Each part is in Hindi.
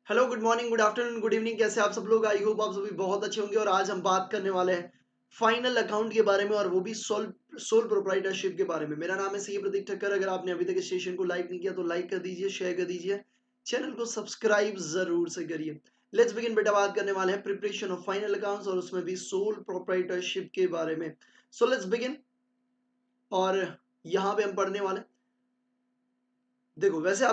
Hello, good morning, good afternoon, good evening. कैसे आप सब लोग? आई होप आप सभी बहुत अच्छे होंगे। और आज हम बात करने वाले हैं फाइनल अकाउंट के बारे में, और वो भी सोल प्रोप्राइटरशिप के बारे में। मेरा नाम है सी प्रतीक ठक्कर। अगर आपने अभी तक इस सेशन को लाइक नहीं किया तो लाइक कर दीजिए, शेयर कर दीजिए, चैनल को सब्सक्राइब जरूर से करिए। लेट्स बिगिन बेटा। बात करने वाले हैं प्रिपरेशन ऑफ फाइनल अकाउंट्स, और उसमें भी सोल प्रोप्राइटरशिप के बारे में। So let's begin. और यहाँ पे हम पढ़ने वाले, देखो वैसे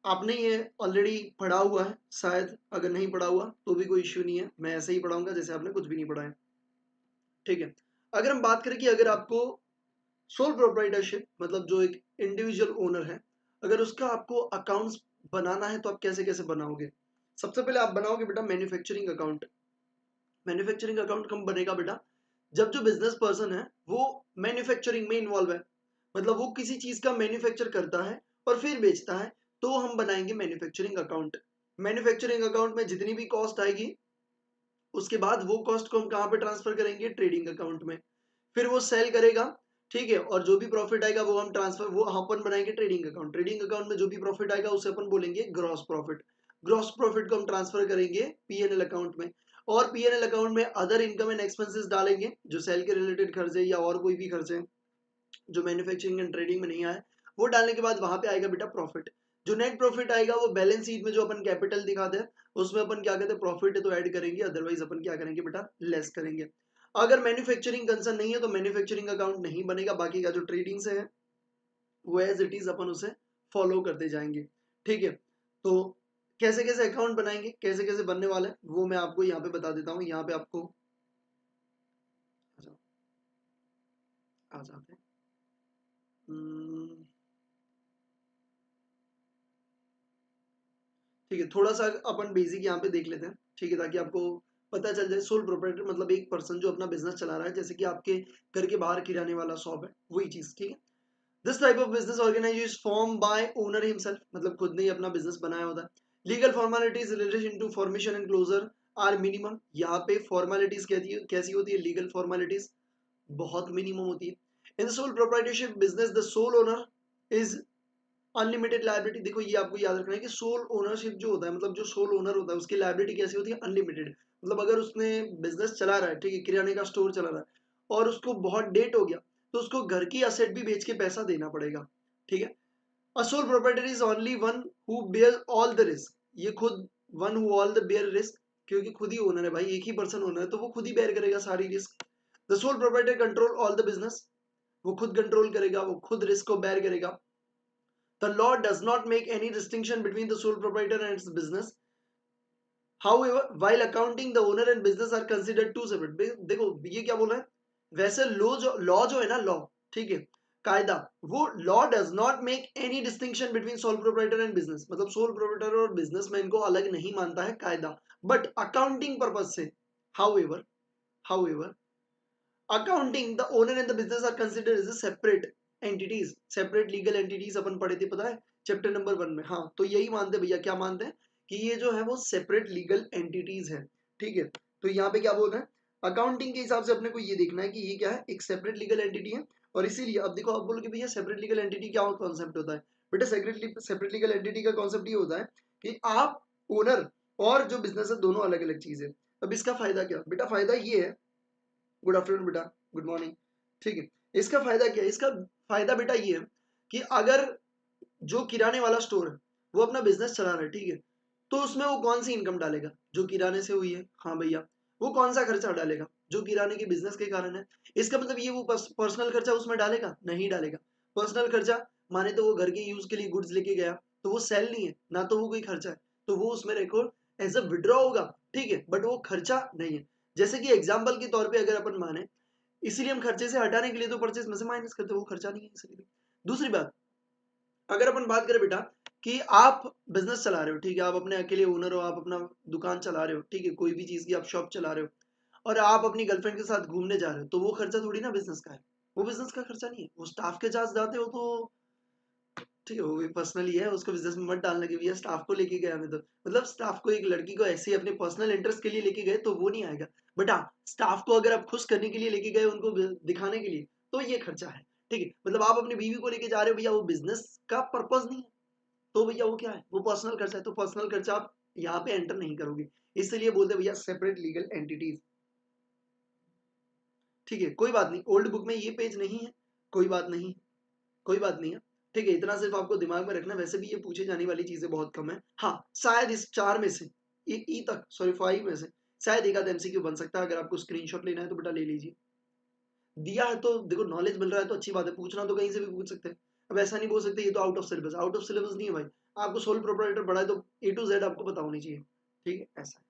आपने ये ऑलरेडी पढ़ा हुआ है शायद। अगर नहीं पढ़ा हुआ तो भी कोई इश्यू नहीं है, मैं ऐसे ही पढ़ाऊंगा जैसे आपने कुछ भी नहीं पढ़ा है। ठीक है। अगर हम बात करें कि अगर आपको सोल प्रोप्राइटरशिप मतलब जो एक इंडिविजुअल ओनर है, अगर उसका आपको अकाउंट्स बनाना है तो आप कैसे कैसे बनाओगे। सबसे पहले आप बनाओगे बेटा मैन्युफैक्चरिंग अकाउंट। मैन्युफैक्चरिंग अकाउंट कब बनेगा बेटा? जब जो बिजनेस पर्सन है वो मैन्युफैक्चरिंग में इन्वॉल्व है, मतलब वो किसी चीज का मैन्युफैक्चर करता है और फिर बेचता है, तो हम बनाएंगे मैन्युफैक्चरिंग अकाउंट। मैन्युफैक्चरिंग अकाउंट में जितनी भी कॉस्ट आएगी, उसके बाद वो कॉस्ट को हम कहाँ पे ट्रांसफर करेंगे? ट्रेडिंग अकाउंट में। फिर वो सेल करेगा, ठीक है, और जो भी प्रॉफिट आएगा वो हम ट्रांसफर वो अपन बनाएंगे ट्रेडिंग अकाउंट। ट्रेडिंग अकाउंट में जो भी प्रॉफिट आएगा उसे अपन बोलेंगे ग्रॉस प्रॉफिट। ग्रॉस प्रॉफिट को हम ट्रांसफर करेंगे पीएनएल अकाउंट में, और पीएनएल अकाउंट में अदर इनकम एंड एक्सपेंसेस डालेंगे, जो सेल के रिलेटेड खर्चे या और कोई भी खर्चे जो मैन्युफैक्चरिंग एंड ट्रेडिंग में नहीं आए, वो डालने के बाद वहां पे आएगा बेटा प्रॉफिट। जो नेट प्रॉफिट आएगा वो बैलेंस शीट में जो अपन कैपिटल दिखाते हैं उसमें अपन क्या कहते हैं, प्रॉफिट है तो ऐड करेंगे, अदरवाइज अपन क्या करेंगे बेटा, लेस करेंगे। अगर मैन्युफैक्चरिंग कंसर्न नहीं है तो मैन्युफैक्चरिंग अकाउंट नहीं बनेगा। बाकी का जो ट्रेडिंग से है वो एज इट इज अपन उसे फॉलो करते जाएंगे। ठीक है। तो कैसे कैसे अकाउंट बनाएंगे, कैसे कैसे बनने वाला है, वो मैं आपको यहाँ पे बता देता हूँ। यहाँ पे आपको आ जाते हैं। ठीक है, थोड़ा सा अपन बेसिक यहाँ पे देख लेते हैं, ठीक है, ताकि आपको पता चल जाए। सोल प्रोप्राइटर मतलब एक पर्सन जो अपना बिजनेस चला रहा है, जैसे कि आपके घर के बाहर किराने वाला शॉप है, वही चीज। ठीक है। This type of business organization form by owner himself, मतलब खुद ने ही अपना बिजनेस बनाया होता है। Legal formalities related to formation and closure are minimum. यहाँ पे फॉर्मेलिटीज कैसी होती है? लीगल फॉर्मेलिटीज बहुत मिनिमम होती है। In sole proprietorship business the sole owner is unlimited liability. देखो ये आपको याद रखना है कि सोल ओनरशिप जो होता है, मतलब जो सोल ओनर होता है उसकी लाइबिलिटी कैसी होती है? अनलिमिटेड। मतलब अगर उसने बिजनेस चला रहा है, ठीक है, किराने का स्टोर चला रहा है, और उसको बहुत डेट हो गया, तो उसको घर की असेट भी बेच के पैसा देना पड़ेगा। ठीक है। A sole proprietor is only one who bear all the risk. ये खुद one who all the bear risk, क्योंकि खुद ही ओनर है भाई, एक ही पर्सन ओनर है तो वो खुद ही बेयर करेगा सारी risk. The sole proprietor control all the business. वो खुद कंट्रोल करेगा, वो खुद रिस्क को बेयर करेगा। The law does not make any distinction between the sole proprietor and its business. However, while accounting, the owner and business are considered two separate. देखो ये क्या बोल रहा है? वैसे लॉ जो है ना, लॉ, ठीक है, कायदा, वो law does not make any distinction between sole proprietor and business. मतलब सोल प्रोप्राइटर और बिजनेसमैन को अलग नहीं मानता है कायदा, बट अकाउंटिंग पर्पज से। However however accounting, the owner and the business are considered as separate entities, separate legal entities. अपन पढ़े थे, पता है, चैप्टर नंबर 1 में। हाँ, तो यही मानते भैया, क्या मानते हैं कि ये जो है वो सेपरेट लीगल एंटिटीज है। ठीक है। तो यहाँ पे क्या बोल रहे हैं? अकाउंटिंग के हिसाब से अपने को ये देखना है कि ये क्या है, एक सेपरेट लीगल एंटिटी है। और इसीलिए अब देखो, आप बोलो कि भैया सेपरेट लीगल एंटिटी क्या कॉन्सेप्ट होता है? बेटा सेपरेट लीगल एंटिटी का कॉन्सेप्ट ये होता है कि आप ओनर और जो बिजनेस है दोनों अलग अलग चीज है। अब इसका फायदा क्या बेटा? फायदा ये है, गुड आफ्टरनून बेटा, गुड मॉर्निंग। ठीक है। इसका फायदा क्या है? इसका फायदा बेटा ये है कि अगर जो किराने वाला स्टोर है वो अपना बिजनेस चला रहा है, ठीक है, तो उसमें वो कौन सी इनकम डालेगा? जो किराने से हुई है, हाँ भैया। वो कौन सा खर्चा डालेगा? जो किराने के बिजनेस के कारण है। इसका मतलब ये वो पर्सनल खर्चा उसमें डालेगा? नहीं डालेगा। पर्सनल खर्चा माने तो वो घर के यूज के लिए गुड्स लेके गया, तो वो सेल नहीं है ना, तो वो कोई खर्चा है, तो वो उसमें रिकॉर्ड एज अ विड्रॉ होगा। ठीक है, बट वो खर्चा नहीं है। जैसे कि एग्जाम्पल के तौर पे अगर अपन माने, इसीलिए हम खर्चे से हटाने के लिए तो परचेज में से माइनस करते हैं, वो खर्चा नहीं है इसलिए। दूसरी बात, अगर अपन बात करें बेटा कि आप बिजनेस चला रहे हो, ठीक है, आप अपने अकेले ओनर हो, आप अपना दुकान चला रहे हो, ठीक है, कोई भी चीज की आप शॉप चला रहे हो, और आप अपनी गर्लफ्रेंड के साथ घूमने जा रहे हो, तो वो खर्चा थोड़ी ना बिजनेस का है। वो बिजनेस का खर्चा नहीं है, वो स्टाफ के चार्ज जाते हो तो ठीक है, वो भी पर्सनली है, उसको बिजनेस में मत डालना कि भैया स्टाफ को लेके गया मैं तो। मतलब स्टाफ को, एक लड़की को ऐसे ही अपने पर्सनल इंटरेस्ट के लिए लेके गए तो वो नहीं आएगा। बट हाँ, स्टाफ को अगर आप खुश करने के लिए लेके गए, उनको दिखाने के लिए, तो ये खर्चा है। ठीक है, मतलब आप अपनी बीवी को लेके जा रहे हो भैया, वो बिजनेस का पर्पज नहीं है, तो भैया वो क्या है? वो पर्सनल खर्चा है। तो पर्सनल खर्चा आप यहाँ पे एंटर नहीं करोगे, इसलिए बोलते भैया सेपरेट लीगल एंटिटीज। ठीक है, कोई बात नहीं, ओल्ड बुक में ये पेज नहीं है, कोई बात नहीं, कोई बात नहीं है। ठीक है, इतना सिर्फ आपको दिमाग में रखना, वैसे भी ये पूछे जाने वाली चीजें बहुत कम है। हाँ, शायद इस 4 में से ई तक, सॉरी 5 में से शायद एक आध एमसीक्यू बन सकता है। अगर आपको स्क्रीनशॉट लेना है तो बेटा ले लीजिए, दिया है तो देखो, नॉलेज मिल रहा है तो अच्छी बात है, पूछना तो कहीं से भी पूछ सकते हैं। अब ऐसा नहीं बोल सकते ये तो out of syllabus, out of syllabus नहीं है भाई, आपको सोल प्रोप्राइटर पढ़ा है तो ए टू जेड आपको पता होनी चाहिए। ठीक है, ऐसा है।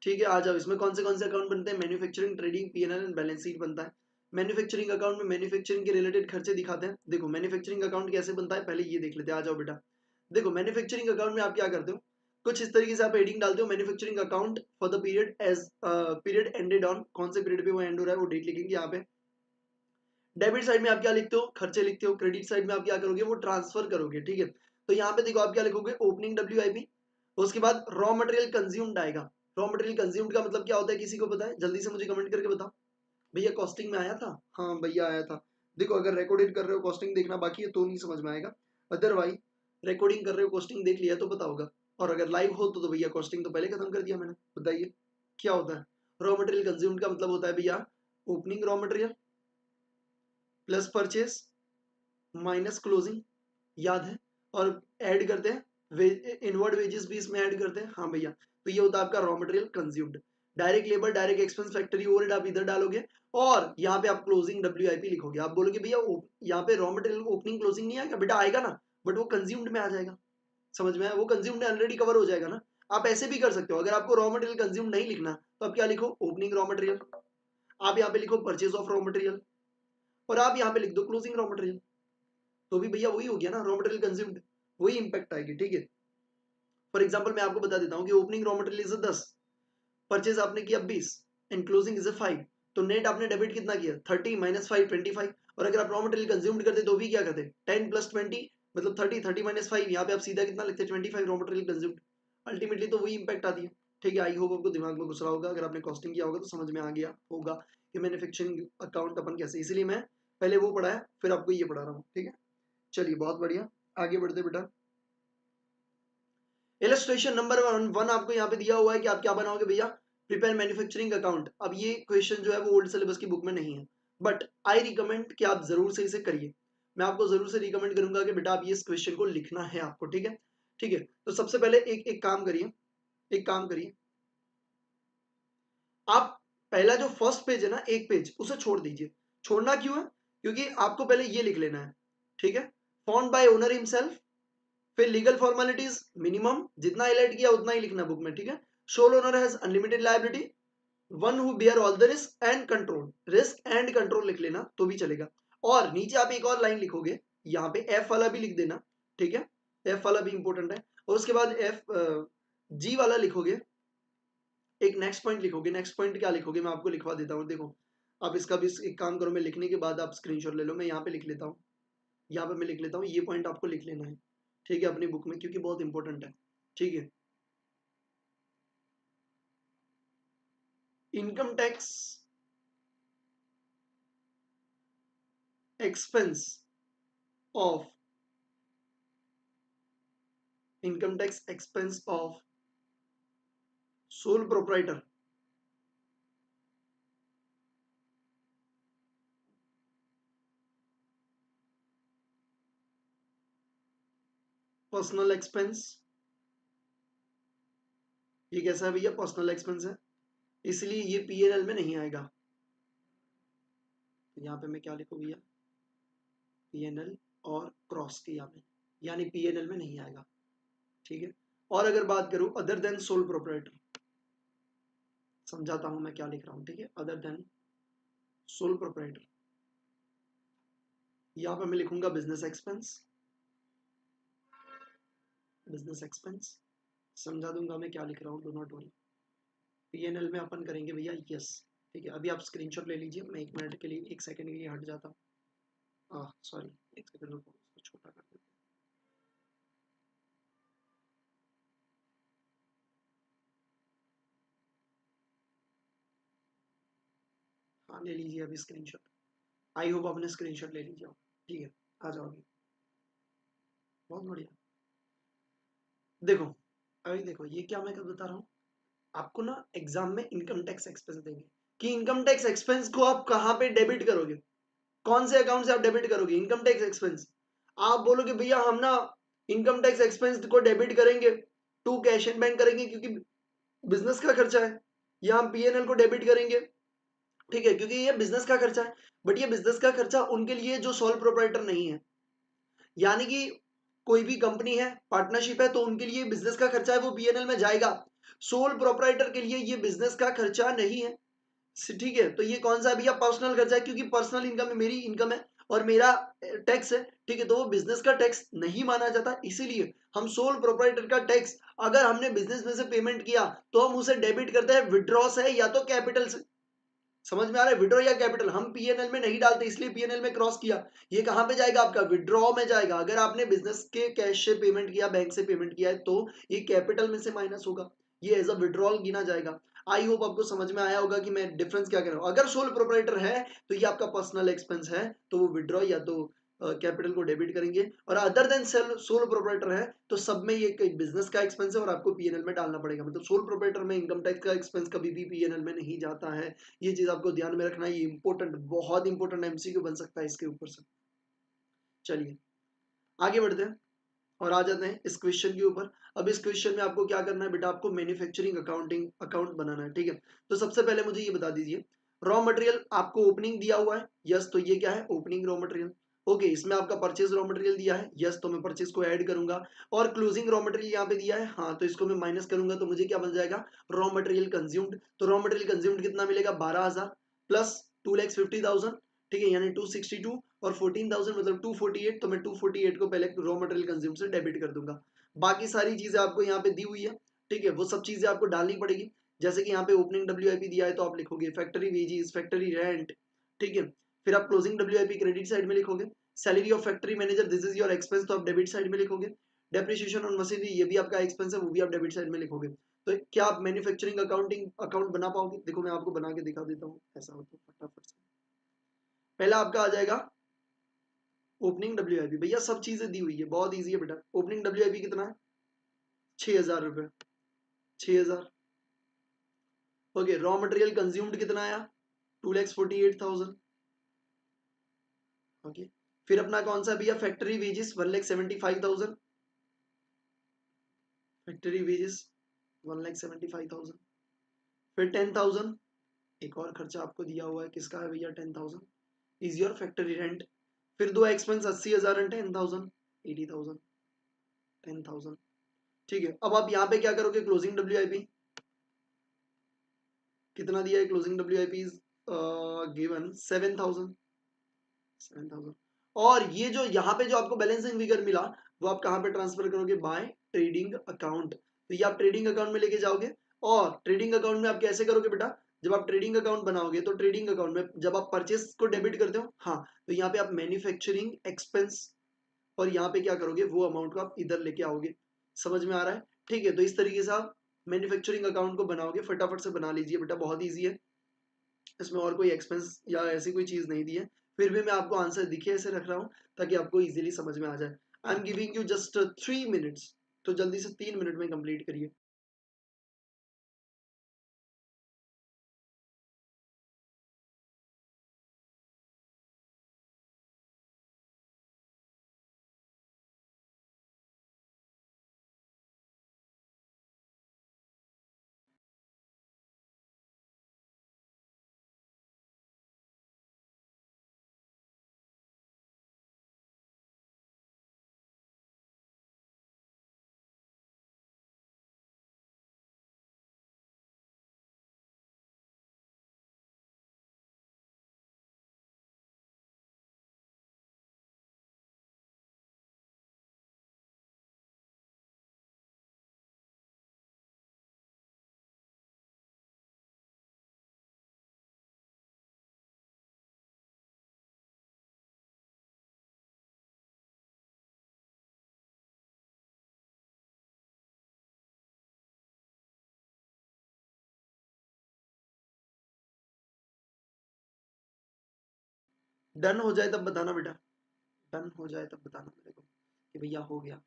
ठीक है, आ जाओ, इसमें कौन से अकाउंट बनते हैं? Manufacturing, trading, PNL and balance sheet बनता है। मैन्युफैक्चरिंग अकाउंट में मैन्युफैक्चरिंग के रिलेटेड खर्चे दिखाते हैं। देखो मैन्युफैक्चरिंग अकाउंट कैसे बनता है पहले ये देख लेते हैं, आ जाओ बेटा। देखो मैन्युफैक्चरिंग अकाउंट में आप क्या करते हो, कुछ इस तरीके से आप हेडिंग डालते हो, manufacturing account for the period as period ended on, कौन से पीरियड पे वो एंड हो रहा है वो डेट लिखेंगे यहाँ पे। डेबिट साइड में आप क्या लिखते हो? खर्चे लिखते हो। क्रेडिट साइड में आप क्या करोगे? वो ट्रांसफर करोगे। ठीक है, तो यहाँ पे देखो आप क्या लिखोगे? ओपनिंग WIP, उसके बाद रॉ मटेरियल कंज्यूम्ड आएगा। रॉ मटेरियल कंज्यूम्ड का मतलब क्या होता है, किसी को पता है? जल्दी से मुझे कमेंट करके बताओ। भैया कॉस्टिंग में आया था? हाँ भैया आया था। देखो अगर रिकॉर्डिंग कर रहे हो, कॉस्टिंग देखना बाकी है तो नहीं समझ में आएगा, अदरवाइज रिकॉर्डिंग कर रहे हो, कॉस्टिंग देख लिया तो पता होगा। और अगर लाइव हो तो भैया कॉस्टिंग तो पहले खत्म कर दिया मैंने। बताइए क्या होता है? रॉ मटेरियल कंज्यूम्ड का मतलब होता है भैया opening raw material plus purchase minus closing, याद है? और ऐड करते हैं इनवर्ड वेजेस भी इसमें ऐड करते हैं। हाँ भैया, तो ये होता है आपका raw material consumed. Direct labour, direct expense, factory overhead आप इधर डालोगे, और यहाँ पे आप क्लोजिंग WIP लिखोगे। आप बोलोगे भैया यहाँ पे रॉ मटेरियल ओपनिंग क्लोजिंग नहीं आएगा? बेटा आएगा ना, बट वो कंज्यूम्ड में आ जाएगा। समझ में आया? वो कंज्यूम्ड में ऑलरेडी कवर हो जाएगा ना। आप ऐसे भी कर सकते हो, अगर आपको रॉ मटेरियल कंज्यूम्ड नहीं लिखना तो आप क्या लिखो? ओपनिंग रॉ मटेरियल, आप यहाँ पे लिखो परचेज ऑफ रॉ मटेरियल, और आप यहाँ पे लिख दो क्लोजिंग रॉ मटेरियल। तो भी भैया वही हो गया ना, रॉ मटेरियल कंज्यूम्ड, वही इंपैक्ट आएगी। ठीक है, फॉर एग्जांपल मैं आपको बता देता हूँ कि opening raw material is 10, purchase आपने किया 20 एंड क्लोजिंग इज 5, तो नेट आपने डेबिट कितना किया? 30 माइनस 5 25। और अगर आप रॉ मटेरियल कंज्यूम्ड करते तो भी क्या करते? 10 प्लस 20 मतलब 30, 30 माइनस 5, यहाँ पे आप सीधा कितना लिखते? 25 रॉ मटेरियल कंज्यूम्ड। अल्टीमेटली तो वही इंपैक्ट आती है। ठीक है, आई होप आपको दिमाग में घुस रहा होगा, अगर आपने कॉस्टिंग किया होगा तो समझ में आ गया होगा कि मैन्युफैक्चरिंग अकाउंट अपन कैसे, इसलिए मैं पहले वो पढ़ाया फिर आपको ये पढ़ा रहा हूँ। ठीक है, चलिए बहुत बढ़िया, आगे बढ़ते बेटा। इलस्ट्रेशन नंबर 1 आपको यहाँ पे दिया हुआ है कि आप क्या बनाओगे भैया? Prepare manufacturing account. अब ये क्वेश्चन जो है वो ओल्ड सिलेबस की बुक में नहीं है, बट आई रिकमेंड कि आप जरूर से इसे करिए। मैं आपको जरूर से रिकमेंड करूंगा कि बेटा आप ये इस क्वेश्चन को लिखना है आपको। ठीक है, ठीक है, तो सबसे पहले एक एक काम करिए, एक काम करिए, आप पहला जो फर्स्ट पेज है ना, एक पेज उसे छोड़ दीजिए। छोड़ना क्यों है? क्योंकि आपको पहले ये लिख लेना है। ठीक है, फॉन्ट बाय ओनर हिमसेल्फ, फिर लीगल फॉर्मेलिटीज मिनिमम जितना हाईलाइट किया उतना ही लिखना बुक में। ठीक है, sole owner has unlimited liability, one who bear all the risk and control, risk and control लिख लेना तो भी चलेगा। और नीचे आप एक और लाइन लिखोगे, यहाँ पे एफ वाला भी लिख देना। ठीक है, एफ वाला भी इंपॉर्टेंट है, और उसके बाद एफ जी वाला लिखोगे, एक नेक्स्ट पॉइंट लिखोगे। नेक्स्ट पॉइंट क्या लिखोगे मैं आपको लिखवा देता हूँ, देखो आप इसका भी एक काम करो, मैं लिखने के बाद आप स्क्रीनशॉट ले लो, मैं यहाँ पे लिख लेता हूँ, यहाँ पे मैं लिख लेता हूँ, ये पॉइंट आपको लिख लेना है। ठीक है, अपनी बुक में, क्योंकि बहुत इंपॉर्टेंट है। ठीक है, income tax expense of, income tax expense of sole proprietor, personal expense. ये कैसा है भैया? पर्सनल एक्सपेंस है, इसलिए ये PNL में नहीं आएगा। तो यहाँ पे मैं क्या लिखूँ भैया? PNL और क्रॉस किया में, यानी PNL में नहीं आएगा। ठीक है, और अगर बात करूं अदर देन सोल प्रोप्राइटर, समझाता हूं मैं क्या लिख रहा हूं। ठीक है, अदर देन सोल प्रोप्राइटर, यहां पे मैं लिखूंगा बिजनेस एक्सपेंस, बिजनेस एक्सपेंस, समझा दूंगा मैं क्या लिख रहा हूँ, डो नॉट वरी। PNL में अपन करेंगे भैया यस। ठीक है, अभी आप स्क्रीनशॉट ले लीजिए, मैं 1 मिनट के लिए, 1 सेकंड के लिए हट जाता हूँ। सॉरी, 1 सेकंड रुको, इसको छोटा कर देते हैं। हाँ ले लीजिए अभी स्क्रीनशॉट, आई होप आपने स्क्रीनशॉट ले लीजिए। ठीक है, आ जाओ अभी, बहुत बढ़िया। देखो अभी देखो ये क्या मैं कब बता रहा हूँ आपको ना, एग्जाम में इनकम टैक्स एक्सपेंस देंगे कि इनकम टैक्स एक्सपेंस को आप कहाँ पे डेबिट करोगे, कौन से अकाउंट से आप डेबिट करोगे इनकम टैक्स एक्सपेंस। आप बोलोगे भैया हम ना इनकम टैक्स एक्सपेंस को डेबिट करेंगे टू कैश एंड बैंक करेंगे क्योंकि बिजनेस का खर्चा है, या हम पीएनएल को डेबिट करेंगे, ठीक है, क्योंकि ये बिजनेस का खर्चा है। बट ये बिजनेस का खर्चा उनके लिए जो सोल प्रोप्राइटर नहीं है, यानी कि कोई भी कंपनी है, पार्टनरशिप है, तो उनके लिए बिजनेस का खर्चा है वो पीएनएल में जाएगा। सोल प्रोप्राइटर के लिए ये बिजनेस का खर्चा नहीं है, ठीक है। तो ये कौन सा है भैया, पर्सनल खर्चा है, क्योंकि पर्सनल इनकम है, मेरी इनकम है और मेरा टैक्स है, ठीक है, तो वो बिजनेस का टैक्स नहीं माना जाता। इसीलिए हम सोल प्रोप्राइटर का टैक्स अगर हमने बिजनेस में से पेमेंट किया तो हम उसे डेबिट करते हैं विड्रॉ से या तो कैपिटल से। समझ में आ रहा है, विड्रॉ या कैपिटल हम पीएनएल में नहीं डालते, इसलिए पीएनएल में क्रॉस किया। ये कहां पे जाएगा, आपका विड्रॉ में जाएगा। अगर आपने बिजनेस के कैश से पेमेंट किया, बैंक से पेमेंट किया है, तो ये कैपिटल में से माइनस होगा, ये एज अ विड्रॉल गिना जाएगा। आई होप आपको समझ में आया होगा कि मैं डिफरेंस क्या कह रहा हूं। अगर सोल प्रोप्राइटर है तो ये आपका पर्सनल एक्सपेंस है, तो वो विड्रॉ या तो कैपिटल को डेबिट करेंगे, और अदर देन सोल प्रोप्राइटर है तो सब में ये बिजनेस का एक्सपेंस है और आपको पीएनएल में डालना पड़ेगा। मतलब सोल प्रोप्राइटर में इनकम टैक्स का एक्सपेंस कभी भी पीएनएल में नहीं जाता है। ये चीज आपको ध्यान में रखना है, ये इंपॉर्टेंट, बहुत इंपॉर्टेंट एमसीक्यू बन सकता है इसके ऊपर से। चलिए आगे बढ़ते हैं और आ जाते हैं इस क्वेश्चन के ऊपर। अब इस क्वेश्चन में आपको क्या करना है बेटा, आपको मैन्युफैक्चरिंग अकाउंटिंग अकाउंट बनाना है, ठीक है। तो सबसे पहले मुझे ये बता दीजिए, रॉ मटेरियल आपको ओपनिंग दिया हुआ है, यस, तो ये क्या है, ओपनिंग रॉ मटेरियल। ओके, इसमें आपका परचेज रॉ मटेरियल दिया है, यस, तो मैं परचेज को ऐड करूंगा। और क्लोजिंग रॉ मटेरियल यहाँ पे दिया है, हाँ, तो इसको मैं माइनस करूंगा तो मुझे क्या बन जाएगा, रॉ मटेरियल कंज्यूम्ड। तो रॉ मटेरियल कंज्यूम्ड कितना मिलेगा, 12,000 प्लस 2,50,000, ठीक है, यानी 262 और 14,000 मतलब 248, तो मैं 248 को पहले रॉ मटेरियल कंज्यूम से डेबिट कर दूंगा। बाकी सारी चीजें आपको यहाँ पे दी हुई है, ठीक है, वो सब चीजें आपको डालनी पड़ेगी। जैसे कि यहाँ पे ओपनिंग डब्ल्यूआईपी दिया है तो आप लिखोगे फैक्ट्री वेजीज, फैक्ट्री रेंट, ठीक है। फिर आप क्लोजिंग डब्ल्यूआईपी क्रेडिट साइड में लिखोगे। Salary of factory manager, this is your expense, तो आप डेबिट साइड में लिखोगे। डेप्रिसिएशन ऑन मशीनरी, ये भी आपका एक्सपेंस है, वो भी आप डेबिट साइड में लिखोगे। तो क्या आप मैन्युफैक्चरिंग अकाउंटिंग अकाउंट बना पाओगे, देखो मैं आपको बना के दिखा देता हूँ, ऐसा हो तो फटाफट से। पहला आपका आ जाएगा ओपनिंग डब्ल्यूआईपी, भैया सब चीजें दी हुई है, बहुत इजी है बेटा। ओपनिंग डब्ल्यूआईपी कितना है, 6,000 रुपये, 6,000। ओके, रॉ मटेरियल कंज्यूम्ड कितना आया, 2,48,000। ओके, फिर अपना कौन सा भैया, फैक्ट्री वेजेस 1,75,000, फैक्ट्री वेजेस 1,75,000। फिर 10,000, एक और खर्चा आपको दिया हुआ है, किसका है भैया, 10,000 इज योर फैक्ट्री रेंट। फिर दो एक्सपेंस 80,000 एंड 10,000, 80,000, 10,000, ठीक है। अब आप यहाँ पे क्या करोगे, क्लोजिंग डब्ल्यूआईपी कितना दिया है, क्लोजिंग डब्ल्यूआईपी गिवन 7,000, 7,000। और ये जो यहाँ पे जो आपको बैलेंसिंग फिगर मिला, वो आप कहाँ पे ट्रांसफर करोगे, बाय ट्रेडिंग अकाउंट। तो ये आप ट्रेडिंग अकाउंट में लेके जाओगे। और ट्रेडिंग अकाउंट में आप कैसे करोगे बेटा, जब आप ट्रेडिंग अकाउंट बनाओगे तो ट्रेडिंग अकाउंट में जब आप परचेस को डेबिट करते हो, हाँ, तो यहाँ पे आप मैन्युफैक्चरिंग एक्सपेंस और यहाँ पे क्या करोगे, वो अमाउंट को आप इधर लेके आओगे। समझ में आ रहा है, ठीक है। तो इस तरीके से आप मैन्युफैक्चरिंग अकाउंट को बनाओगे, फटाफट से बना लीजिए बेटा, बहुत ईजी है, इसमें और कोई एक्सपेंस या ऐसी कोई चीज नहीं दी है। फिर भी मैं आपको आंसर दिखे ऐसे रख रहा हूँ ताकि आपको इजीली समझ में आ जाए। I am giving you just 3 minutes, तो जल्दी से 3 मिनट में कंप्लीट करिए। डन हो जाए तब बताना बेटा, डन हो जाए तब बताना मेरे को कि भैया हो गया।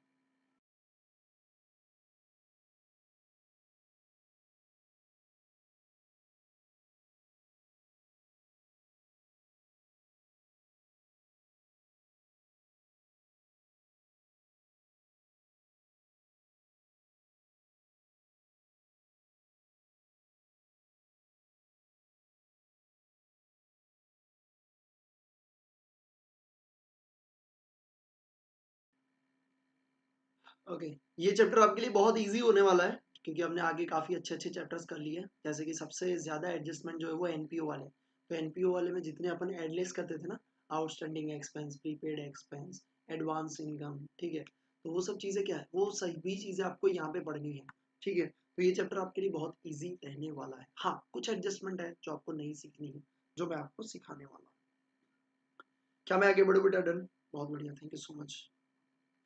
ओके, ये चैप्टर आपके लिए बहुत इजी होने वाला है क्योंकि हमने आगे काफ़ी अच्छे अच्छे चैप्टर्स कर लिए हैं। जैसे कि सबसे ज़्यादा एडजस्टमेंट जो है वो एनपीओ वाले, तो एनपीओ वाले में जितने अपन एडलेस करते थे ना, outstanding expense, prepaid expense, advance income, ठीक है, तो वो सब चीज़ें क्या है, वो सभी चीज़ें आपको यहाँ पे पढ़नी है। ठीक है, तो ये चैप्टर आपके लिए बहुत ईजी रहने वाला है। हाँ, कुछ एडजस्टमेंट है जो आपको नहीं सीखनी है, जो मैं आपको सिखाने वाला हूँ। क्या मैं आगे बढ़ूँ बेटा? डन, बहुत बढ़िया, thank you so much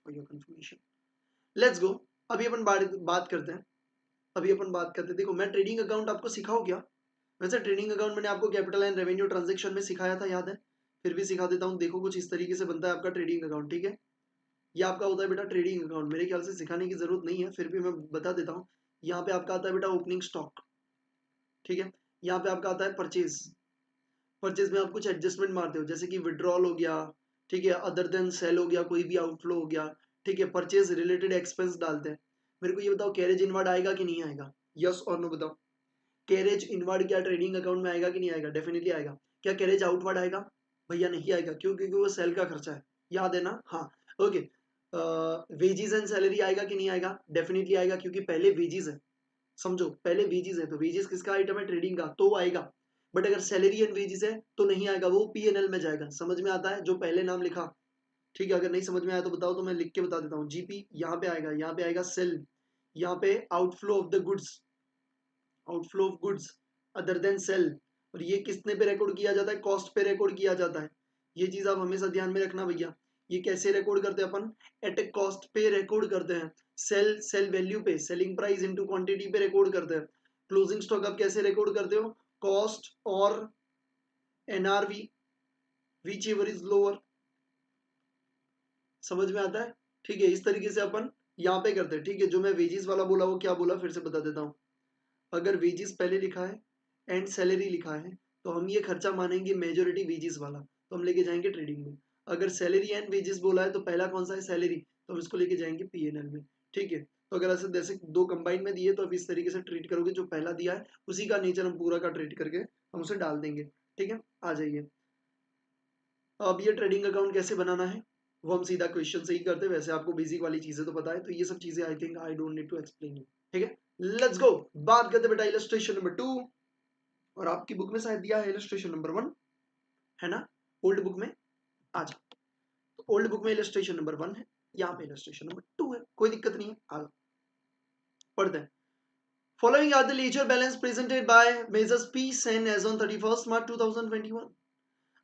for your confirmation. Let's go. अभी अपन बात करते हैं। देखो, मैं ट्रेडिंग अकाउंट आपको सिखाऊं क्या? वैसे ट्रेडिंग अकाउंट मैंने आपको कैपिटल एंड रेवेन्यू ट्रांजैक्शन में सिखाया था, याद है? फिर भी सिखा देता हूँ। देखो, कुछ इस तरीके से बनता है आपका ट्रेडिंग अकाउंट। ठीक है, ये आपका होता है बेटा ट्रेडिंग अकाउंट। मेरे ख्याल से सिखाने की जरूरत नहीं है, फिर भी मैं बता देता हूँ। यहाँ पे आपका आता है बेटा ओपनिंग स्टॉक। ठीक है, यहाँ पे आपका आता है परचेज। परचेज में आप कुछ एडजस्टमेंट मारते हो, जैसे कि विड्रॉल हो गया, ठीक है, अदर देन सेल हो गया, कोई भी आउटफ्लो हो गया, ठीक है, परचेज रिलेटेड एक्सपेंस डालते हैं। मेरे को ये बताओ, कैरेज इनवर्ड आएगा कि नहीं आएगा? यस और नो बताओ। कैरेज इनवर्ड क्या ट्रेडिंग अकाउंट में आएगा कि नहीं आएगा? डेफिनेटली आएगा। क्या कैरेज आउटवर्ड आएगा? भैया नहीं आएगा। क्यों? क्योंकि वो सेल का खर्चा है, याद है ना? हाँ, ओके। वेजीज एंड सैलरी आएगा कि नहीं आएगा? डेफिनेटली आएगा, क्योंकि पहले वेजीज है। समझो, पहले वेजीज है, तो वेजीज किसका आइटम है? ट्रेडिंग का, तो वो आएगा। बट अगर सैलरी एंड वेजीज है तो नहीं आएगा, वो पीएनएल में जाएगा। समझ में आता है? जो पहले नाम लिखा, ठीक है। अगर नहीं समझ में आया तो बताओ, तो मैं लिख के बता देता हूँ। जीपी यहाँ पे आएगा, यहाँ पे आएगा सेल, यहाँ पे outflow of the goods, outflow of goods other than sale. और ये किसने पे रिकॉर्ड किया जाता है? कॉस्ट पे रिकॉर्ड किया जाता है। ये चीज आप हमेशा ध्यान में रखना भैया। ये कैसे रिकॉर्ड करते हैं अपन? एट ए कॉस्ट पे रिकॉर्ड करते हैं। सेल वैल्यू पे, सेलिंग प्राइस इनटू क्वांटिटी पे रिकॉर्ड करते हैं। क्लोजिंग स्टॉक आप कैसे रिकॉर्ड करते हो? कॉस्ट और NRV, which ever is lower. समझ में आता है? ठीक है, इस तरीके से अपन यहाँ पे करते हैं। ठीक है, जो मैं वेजिस वाला बोला वो क्या बोला, फिर से बता देता हूँ। अगर वेजिस पहले लिखा है एंड सैलरी लिखा है, तो हम ये खर्चा मानेंगे मेजोरिटी वेजिस वाला, तो हम लेके जाएंगे ट्रेडिंग में। अगर सैलरी एंड वेजिस बोला है तो पहला कौन सा है? सैलरी, तो हम इसको लेके जाएंगे पीएनएल में। ठीक है, तो अगर ऐसे जैसे दो कंबाइन में दिए तो अब इस तरीके से ट्रीट करोगे। जो पहला दिया है उसी का नेचर हम पूरा का ट्रीट करके हम उसे डाल देंगे। ठीक है, आ जाइए। अब ये ट्रेडिंग अकाउंट कैसे बनाना है वो हम सीधा क्वेश्चन से ही करते हैं। वैसे आपको बेसिक वाली चीजें तो पता है, तो ये सब चीजें I think I don't need to explain you. ठीक है, लेट्स गो। बात करते बेटा इलस्ट्रेशन नंबर 2। और आपकी बुक में शायद दिया है इलस्ट्रेशन नंबर 1, है ना? ओल्ड बुक में आ जाओ। तो ओल्ड बुक में इलस्ट्रेशन नंबर 1 है, यहाँ पे इलस्ट्रेशन नंबर 2 है, कोई दिक्कत नहीं है। आ जाओ, पढ़ते हैं। Following are the ledger balance presented by Messrs P Sen as on 31st March 2021।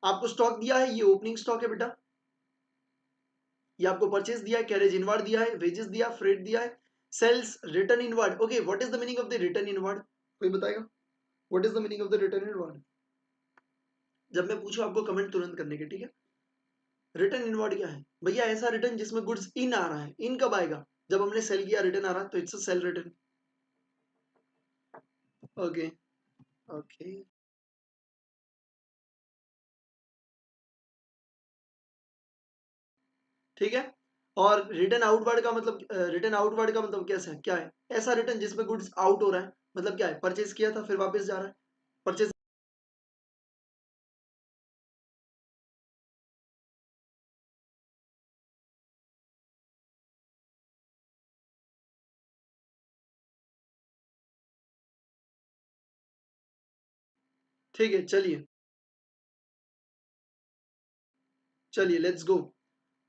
आपको स्टॉक दिया है, ये ओपनिंग स्टॉक है बेटा। ये आपको परचेज दिया है, कैरेज इनवर्ड दिया है, वेजेस दिया, फ्रेट दिया है, sales, return inward. Okay, what is the meaning of the return inward? कोई बताएगा what is the meaning of the return inward? जब मैं पूछूं आपको कमेंट तुरंत करने के, ठीक है? रिटर्न इनवर्ड क्या है भैया? ऐसा रिटर्न जिसमें गुड्स इन आ रहा है। इन कब आएगा? जब हमने सेल किया, रिटर्न आ रहा है, तो it's a cell return. Okay, okay, ठीक है। और रिटर्न आउटवर्ड का मतलब, रिटर्न आउटवर्ड का मतलब कैसा है? क्या है? ऐसा रिटर्न जिसमें गुड्स आउट हो रहा है। मतलब क्या है? परचेज किया था फिर वापस जा रहा है, परचेज। ठीक है, चलिए चलिए, लेट्स गो।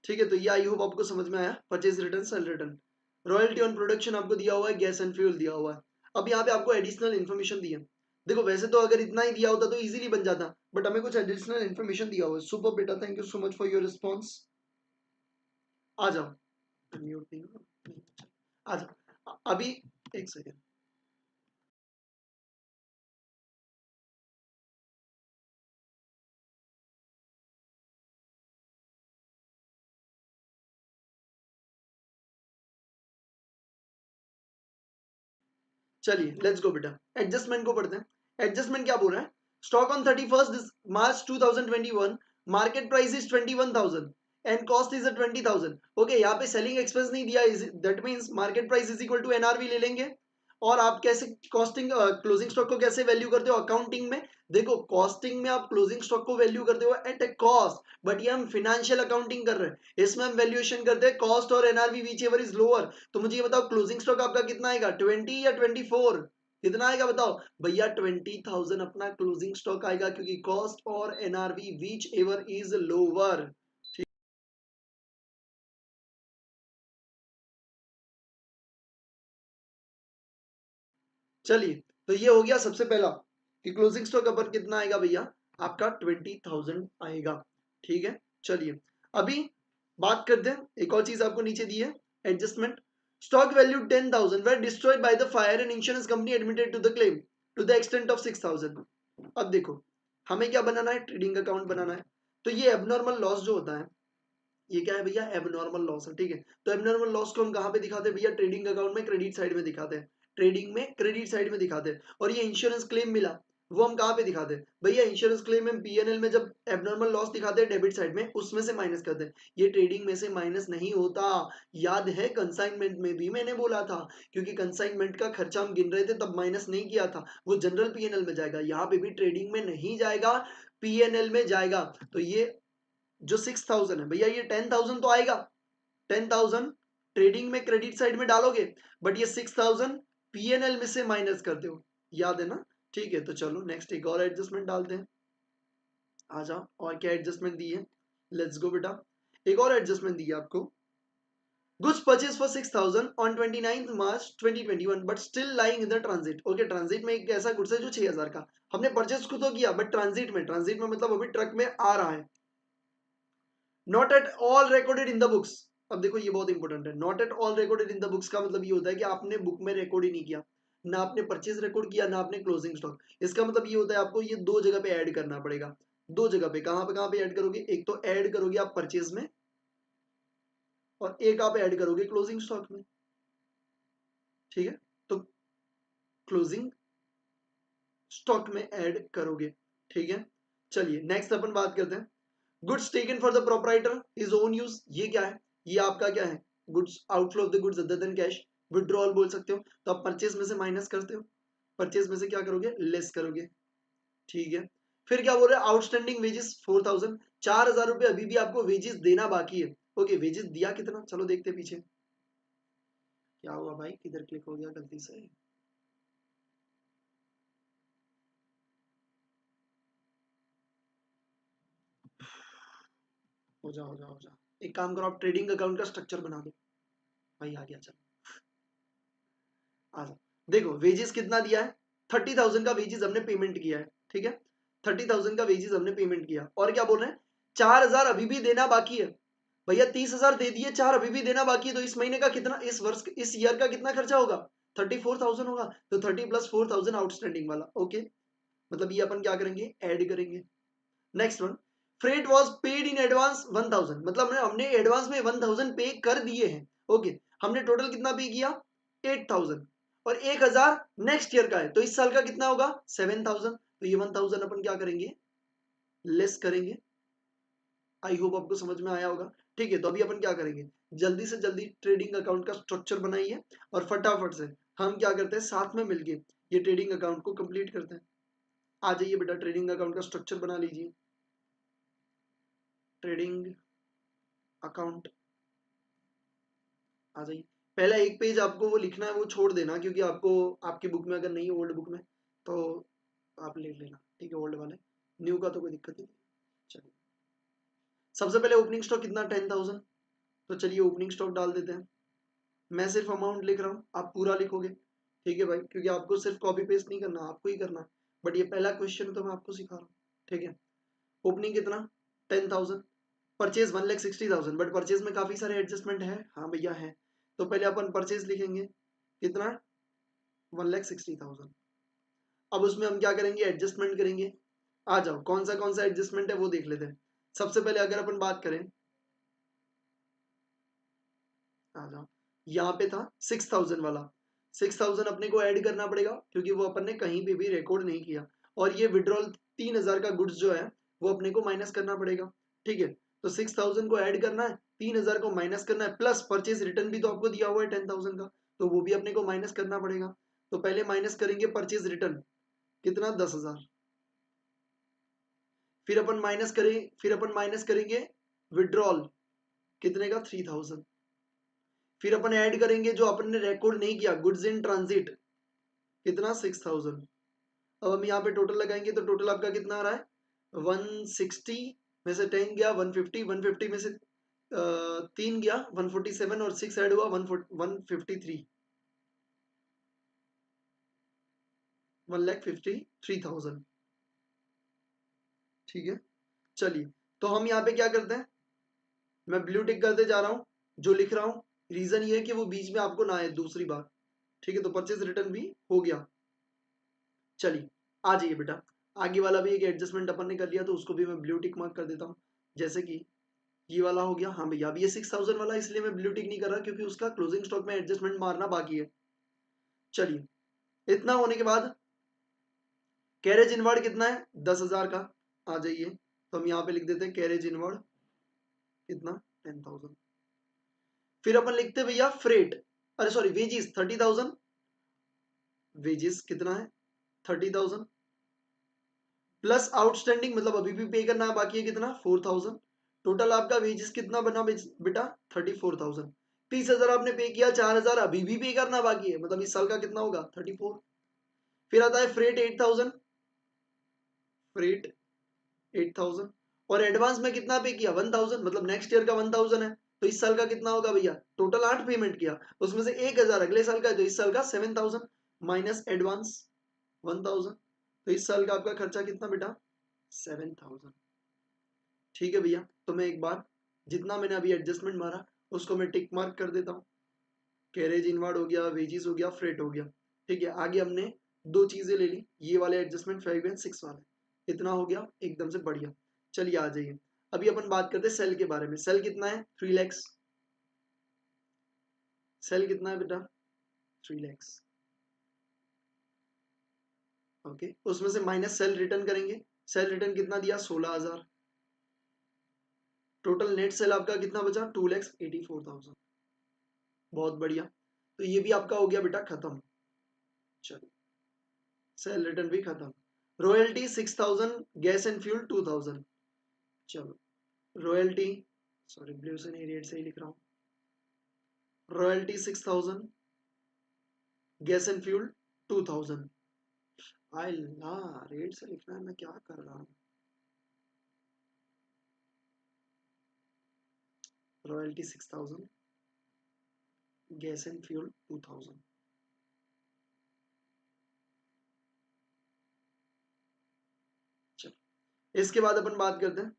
ठीक है, तो ये आई होप आपको समझ में आया। Purchase return, cell return. Royalty on production आपको दिया हुआ है, गैस एंड फ्यूल दिया हुआ है। अब यहाँ पे आपको एडिशनल इन्फॉर्मेशन दी है। देखो, वैसे तो अगर इतना ही दिया होता तो इजीली बन जाता, बट हमें कुछ एडिशनल इन्फॉर्मेशन दिया हुआ है। सुपर बेटा, thank you so much for your response. आ जाओ, म्यूट नहीं हो, आ जाओ अभी, एक सेकेंड। चलिए लेट्स गो बेटा, एडजस्टमेंट को पढ़ते हैं। एडजस्टमेंट क्या बोल रहा है? Stock on 31st March 2021, market price is 21,000 and cost is 20,000। Okay, यहाँ पे सेलिंग एक्सपेंस नहीं दिया, that means market price is equal to NRV ले लेंगे। और आप कैसे कॉस्टिंग क्लोजिंग स्टॉक को कैसे वैल्यू करते हो अकाउंटिंग में? देखो कॉस्टिंग में आप क्लोजिंग स्टॉक को वैल्यू करते हो एट ए कॉस्ट, बट ये हम फिनेंशियल अकाउंटिंग कर रहे हैं, इसमें हम वैल्यूएशन करते हैं कॉस्ट और NRV which ever is lower. तो मुझे ये बताओ क्लोजिंग स्टॉक आपका कितना आएगा, 20 या 24? कितना आएगा बताओ भैया? 20,000 अपना क्लोजिंग स्टॉक आएगा, क्योंकि कॉस्ट और NRV which ever is lower. चलिए, तो ये हो गया सबसे पहला कि क्लोजिंग स्टॉक अपन कितना आएगा भैया, आपका 20,000 आएगा। ठीक है, चलिए अभी बात करते हैं, एक और चीज आपको नीचे दी है, adjustment. Stock value 10,000 were destroyed by the fire and insurance company admitted to the claim to the extent of 6,000। अब देखो हमें क्या बनाना है, ट्रेडिंग अकाउंट बनाना है। तो ये एबनॉर्मल लॉस जो होता है, ये क्या है भैया, एबनॉर्मल लॉस है। ठीक है, तो एबनॉर्मल लॉस को हम कहाँ पे दिखाते हैं भैया, ट्रेडिंग अकाउंट में क्रेडिट साइड में दिखाते हैं, ट्रेडिंग में क्रेडिट साइड में दिखाते हैं। और ये इंश्योरेंस क्लेम मिला, वो हम कहाँ पे दिखाते हैं भैया, इंश्योरेंस क्लेम में पीएनएल में जब एबनॉर्मल लॉस दिखाते हैं डेबिट साइड में, उसमें से माइनस करते हैं। ये ट्रेडिंग में से माइनस नहीं होता, याद है कंसाइनमेंट में भी मैंने बोला था, क्योंकि कंसाइनमेंट का खर्चा हम गिन रहे थे तब माइनस नहीं किया था, वो जनरल पीएनएल में जाएगा, यहाँ पे भी ट्रेडिंग में नहीं जाएगा, पीएनएल में जाएगा। तो ये जो 6,000 है भैया, ये 10,000 तो आएगा, 10,000 ट्रेडिंग में क्रेडिट साइड में डालोगे, बट ये 6,000 पीएनएल में से माइनस करते हो, याद है ना? ठीक है, तो चलो नेक्स्ट एक और एडजस्टमेंट डालते हैं। आ जाओ, और क्या एडजस्टमेंट दी है, लेट्स गो बेटा। एक और एडजस्टमेंट दी है आपको, goods purchase for 6,000 on 29th March 2021 but still lying in the transit. Okay, transit में एक ऐसा गुड्स है जो 6,000 का, हमने परचेज खुद तो किया, बट ट्रांजिट में, ट्रांजिट में मतलब अभी ट्रक में आ रहा है। Not at all recorded in the books. अब देखो ये बहुत इंपॉर्टेंट है, not at all recorded in the books का मतलब ये होता है कि आपने बुक में रिकॉर्ड ही नहीं किया, ना आपने परचेज रिकॉर्ड किया, ना आपने क्लोजिंग स्टॉक। इसका मतलब ये होता है आपको ये दो जगह पे ऐड करना पड़ेगा, दो जगह पे। कहाँ पे ऐड करोगे, एक तो ऐड करोगे आप परचेज में, और एक आप ऐड करोगे क्लोजिंग स्टॉक में। ठीक है, तो क्लोजिंग स्टॉक में ऐड करोगे। ठीक है, चलिए नेक्स्ट अपन बात करते हैं, goods taken for the proprietor is own use. ये क्या है, ये आपका क्या है, goods outflow of the goods other then cash, withdrawal बोल सकते हो। तो आप परचेज में से माइनस करते हो, परचेज में से क्या करोगे, लेस करोगे। ठीक है, फिर क्या बोल रहे हैं, आउटस्टैंडिंग वेजेस 4,000, 4,000 रुपए अभी भी आपको वेजेस देना बाकी है। ओके, वेजेस दिया कितना, चलो देखते पीछे क्या हुआ भाई, किधर क्लिक हो गया गलती से। हो जा। एक काम करो, आप ट्रेडिंग अकाउंट का स्ट्रक्चर बना दो भाई, आ गया, चलो आ जाओ। देखो वेजेस कितना दिया है, 30,000 का वेजेस हमने पेमेंट किया है। ठीक है, 30,000 का वेजेस हमने पेमेंट किया, और क्या बोल रहे हैं, 4,000 अभी भी देना बाकी है। भैया 30,000 दे दिए, 4 अभी भी देना बाकी है, तो इस महीने का कितना, इस वर्ष, इस ईयर का कितना खर्चा होगा, 34,000 होगा। तो 30 प्लस 4,000 आउटस्टैंडिंग वाला। ओके, मतलब ये अपन क्या करेंगे, ऐड करेंगे। Next one, freight was paid in advance 1,000, मतलब हमने एडवांस में 1,000 पे कर दिए हैं। ओके, हमने टोटल कितना पे किया, 8,000, और 1,000 नेक्स्ट ईयर का है, तो इस साल का कितना होगा, 7,000। तो ये 1,000 अपन क्या करेंगे, लेस करेंगे। आई होप आपको समझ में आया होगा। ठीक है, तो अभी अपन क्या करेंगे, जल्दी से जल्दी ट्रेडिंग अकाउंट का स्ट्रक्चर बनाइए, और फटाफट से हम क्या करते हैं, साथ में मिलके ये ट्रेडिंग अकाउंट को कंप्लीट करते हैं। आ जाइए बेटा, ट्रेडिंग अकाउंट का स्ट्रक्चर बना लीजिए। ट्रेडिंग अकाउंट आ जाइए। पहला एक पेज आपको वो लिखना है, वो छोड़ देना, क्योंकि आपको आपकी बुक में अगर नहीं है, ओल्ड बुक में, तो आप ले लेना। ठीक है, ओल्ड वाले, न्यू का तो कोई दिक्कत नहीं। चलिए, सबसे पहले ओपनिंग स्टॉक कितना, 10,000। तो चलिए ओपनिंग स्टॉक डाल देते हैं। मैं सिर्फ अमाउंट लिख रहा हूँ, आप पूरा लिखोगे। ठीक है भाई, क्योंकि आपको सिर्फ कॉपी पेस्ट नहीं करना, आपको ही करना है। बट ये पहला क्वेश्चन तो मैं आपको सिखा रहा हूँ। ठीक है, ओपनिंग कितना, 10,000। परचेज 1,60,000, बट परचेज में काफी सारे एडजस्टमेंट है, हाँ भैया है। तो पहले अपन परचेज लिखेंगे, कितना, 1,60,000। अब उसमें हम क्या करेंगे, एडजस्टमेंट करेंगे। आ जाओ, कौन सा एडजस्टमेंट है वो देख लेते हैं। सबसे पहले अगर अपन बात करें, आ जाओ, यहाँ पे था 6,000 वाला, 6,000 अपने को ऐड करना पड़ेगा, क्योंकि वो अपन ने कहीं पे भी रिकॉर्ड नहीं किया। और ये विड्रॉल 3,000 का गुड्स जो है, वो अपने को माइनस करना पड़ेगा। ठीक है, तो 6,000 को ऐड करना है, 3,000 को माइनस करना है, प्लस परचेज रिटर्न भी तो आपको दिया हुआ है 10,000 का, तो वो भी अपने को माइनस करना पड़ेगा। तो पहले माइनस करेंगे परचेज रिटर्न, कितना 10,000। फिर अपन माइनस करेंगे विड्रॉल, कितने का 3,000। फिर अपन ऐड करेंगे जो अपन ने रिकॉर्ड नहीं किया, गुड्स इन ट्रांजिट, कितना 6,000। अब हम यहाँ पे टोटल लगाएंगे तो टोटल आपका कितना आ रहा है, 160 में से 10 गया 150, 150 में से 3 गया 147 और 6 ऐड हुआ 153, 1,53,000। ठीक है, चलिए तो हम यहाँ पे क्या करते हैं, मैं ब्लू टिक करते जा रहा हूँ जो लिख रहा हूँ, रीजन ये है कि वो बीच में आपको ना आए दूसरी बार। ठीक है, तो परचेज रिटर्न भी हो गया। चलिए आ जाइए बेटा, आगे वाला भी एक एडजस्टमेंट अपन ने कर लिया तो उसको भी मैं ब्लू टिक मार्क कर देता हूँ। जैसे कि ये वाला हो गया, हाँ भैया अब ये 6,000 वाला इसलिए मैं ब्लू टिक नहीं कर रहा क्योंकि उसका क्लोजिंग स्टॉक में एडजस्टमेंट मारना बाकी है। चलिए इतना होने के बाद कैरेज इनवर्ड कितना है 10,000 का, आ जाइए तो हम यहाँ पे लिख देते हैं कैरेज इनवर्ड कितना 10,000। फिर अपन लिखते हैं भैया फ्रेट, अरे सॉरी वेजिस 30,000, वेजिस कितना है 30,000 प्लस आउटस्टैंडिंग मतलब अभी भी पे करना बाकी है कितना 4,000। टोटल आपका वेजेस कितना बना बेटा 34,000। 30,000 आपने पे किया, 4,000 अभी भी पे करना बाकी है, मतलब इस साल का कितना होगा 34। फिर आता है फ्रेट 8,000, फ्रेट 8,000 और एडवांस में कितना पे किया 1,000, मतलब नेक्स्ट ईयर का 1,000 है, तो इस साल का कितना होगा भैया, टोटल 8 पेमेंट किया उसमें से 1,000 अगले साल का है, तो इस साल का 7,000 माइनस एडवांस 1,000, तो इस साल का आपका खर्चा कितना बेटा 7,000। ठीक है भैया, तो मैं एक बार जितना मैंने अभी एडजस्टमेंट मारा उसको मैं टिक मार्क कर देता हूँ, कैरेज इनवर्ड हो गया, वेजिस हो गया, फ्रेट हो गया। ठीक है, आगे हमने दो चीजें ले ली, ये वाले एडजस्टमेंट 5 एंड 6 वाले, इतना हो गया एकदम से बढ़िया। चलिए आ जाइए, अभी अपन बात करते हैं सेल के बारे में। सेल कितना है 3 लाख, सेल कितना है बेटा 3 लाख। ओके, उसमें से माइनस सेल रिटर्न करेंगे, सेल रिटर्न कितना दिया 16,000। टोटल नेट सेल आपका कितना बचा 2,84,000। बहुत बढ़िया, तो ये भी आपका हो गया बेटा खत्म। चलो सेल रिटर्न भी खत्म। Royalty 6,000, gas and fuel 2,000। चलो रॉयल्टी, सॉरी ब्लू से नहीं रेड से ही लिख रहा हूँ, रॉयल्टी 6,000, गैस एंड फ्यूल 2,000। आई ला रेड से लिखना है, मैं क्या कर रहा हूँ। Royalty 6,000, gas and fuel 2,000। चलो इसके बाद अपन बात करते हैं,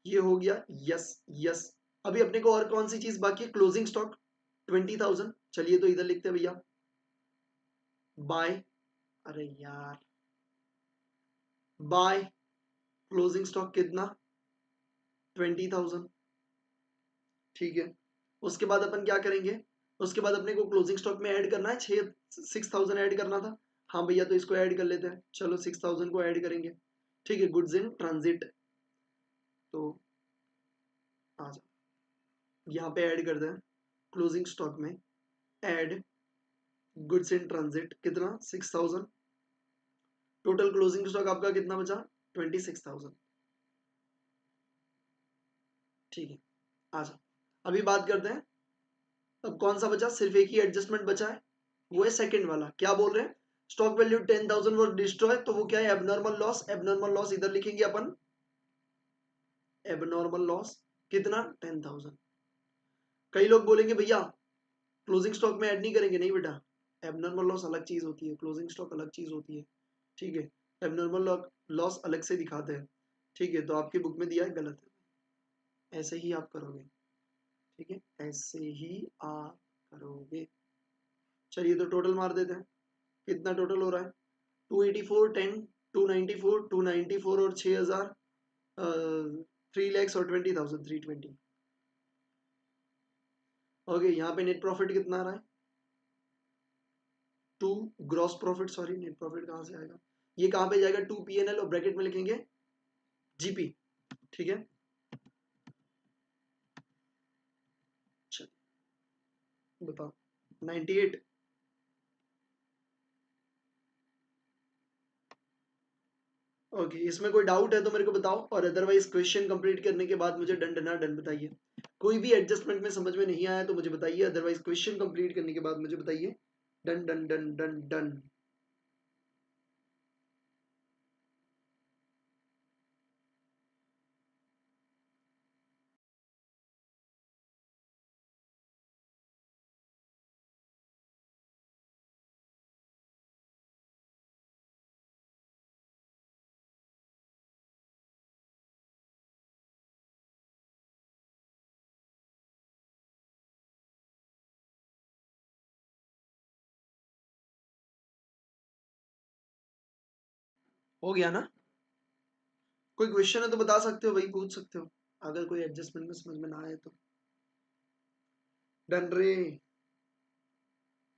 ये हो गया यस यस। अभी अपने को और कौन सी चीज बाकी है, क्लोजिंग स्टॉक 20,000। चलिए तो इधर लिखते हैं भैया बाय, अरे यार बाय क्लोजिंग स्टॉक कितना 20,000। ठीक है, उसके बाद अपन क्या करेंगे, उसके बाद अपने को क्लोजिंग स्टॉक में ऐड करना है 6,000 ऐड करना था। हाँ भैया तो इसको ऐड कर लेते हैं, चलो 6,000 को ऐड करेंगे। ठीक है, गुड्स इन ट्रांजिट, तो आ जाओ यहाँ पे ऐड कर दें क्लोजिंग स्टॉक में, ऐड गुड्स इन ट्रांजिट कितना 6,000। टोटल क्लोजिंग स्टॉक आपका कितना बचा 26,000। ठीक है, आ जाओ अभी बात करते हैं, अब कौन सा बचा, सिर्फ एक ही एडजस्टमेंट बचा है, वो है सेकंड वाला। क्या बोल रहे हैं, स्टॉक वैल्यू 10,000 वो डिस्ट्रॉय, तो वो क्या है एबनॉर्मल लॉस। एबनॉर्मल लॉस इधर लिखेंगे अपन, एबनॉर्मल लॉस कितना 10,000। कई लोग बोलेंगे भैया क्लोजिंग स्टॉक में ऐड नहीं करेंगे, नहीं बेटा, एबनॉर्मल लॉस अलग चीज होती है, क्लोजिंग स्टॉक अलग चीज होती है। ठीक है, एबनॉर्मल लॉस अलग से दिखाते हैं। ठीक है, तो आपकी बुक में दिया है गलत है, ऐसे ही आप करोगे। ठीक है, ऐसे ही आप करोगे। चलिए तो टोटल मार देते हैं, कितना टोटल हो रहा है 284, 10, 294, 294 और 6,000, 3 लैक्स और 20,000, 320। ओके, यहाँ पे नेट प्रॉफिट कितना आ रहा है 2, gross profit, sorry net profit कहाँ से आएगा, ये कहाँ पे जाएगा 2 PNL और ब्रैकेट में लिखेंगे GP। ठीक है, बताओ 98, ओके, इसमें कोई डाउट है तो मेरे को बताओ, और अदरवाइज क्वेश्चन कंप्लीट करने के बाद मुझे डन डना डन बताइए। कोई भी एडजस्टमेंट में समझ में नहीं आया तो मुझे बताइए, अदरवाइज क्वेश्चन कंप्लीट करने के बाद मुझे बताइए। Done done done done done. हो गया ना? कोई क्वेश्चन है तो बता सकते हो, वही पूछ सकते हो, अगर कोई एडजस्टमेंट में समझ में ना आए तो। डन रे,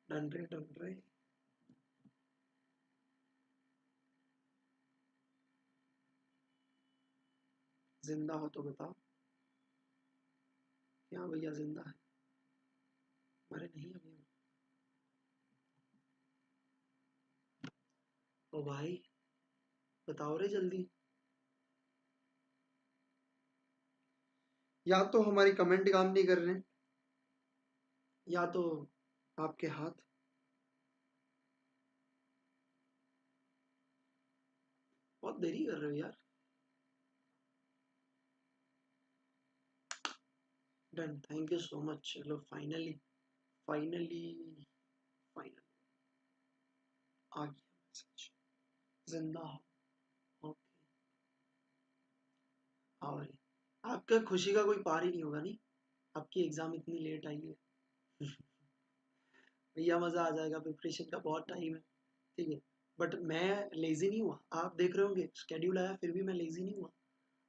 डन रे, डन रे। जिंदा हो तो बताओ। क्या भैया जिंदा है? अरे नहीं अभी। ओ भाई बताओ रे जल्दी। या तो हमारी कमेंट काम नहीं कर रहे हैं, या तो आपके हाथ। बहुत देरी कर रहे हो यार। Done, thank you so much. चलो फाइनली, फाइनली, फाइनली आ गया मैसेज। जिंदा हो, ओके। और आपका खुशी का कोई पार ही नहीं होगा, नहीं? आपकी एग्जाम इतनी लेट आई है। भैया मजा आ जाएगा, प्रिपरेशन का बहुत टाइम है, ठीक है। बट मैं लेजी नहीं हुआ, आप देख रहे होंगे स्केड्यूल आया फिर भी मैं लेजी नहीं हुआ।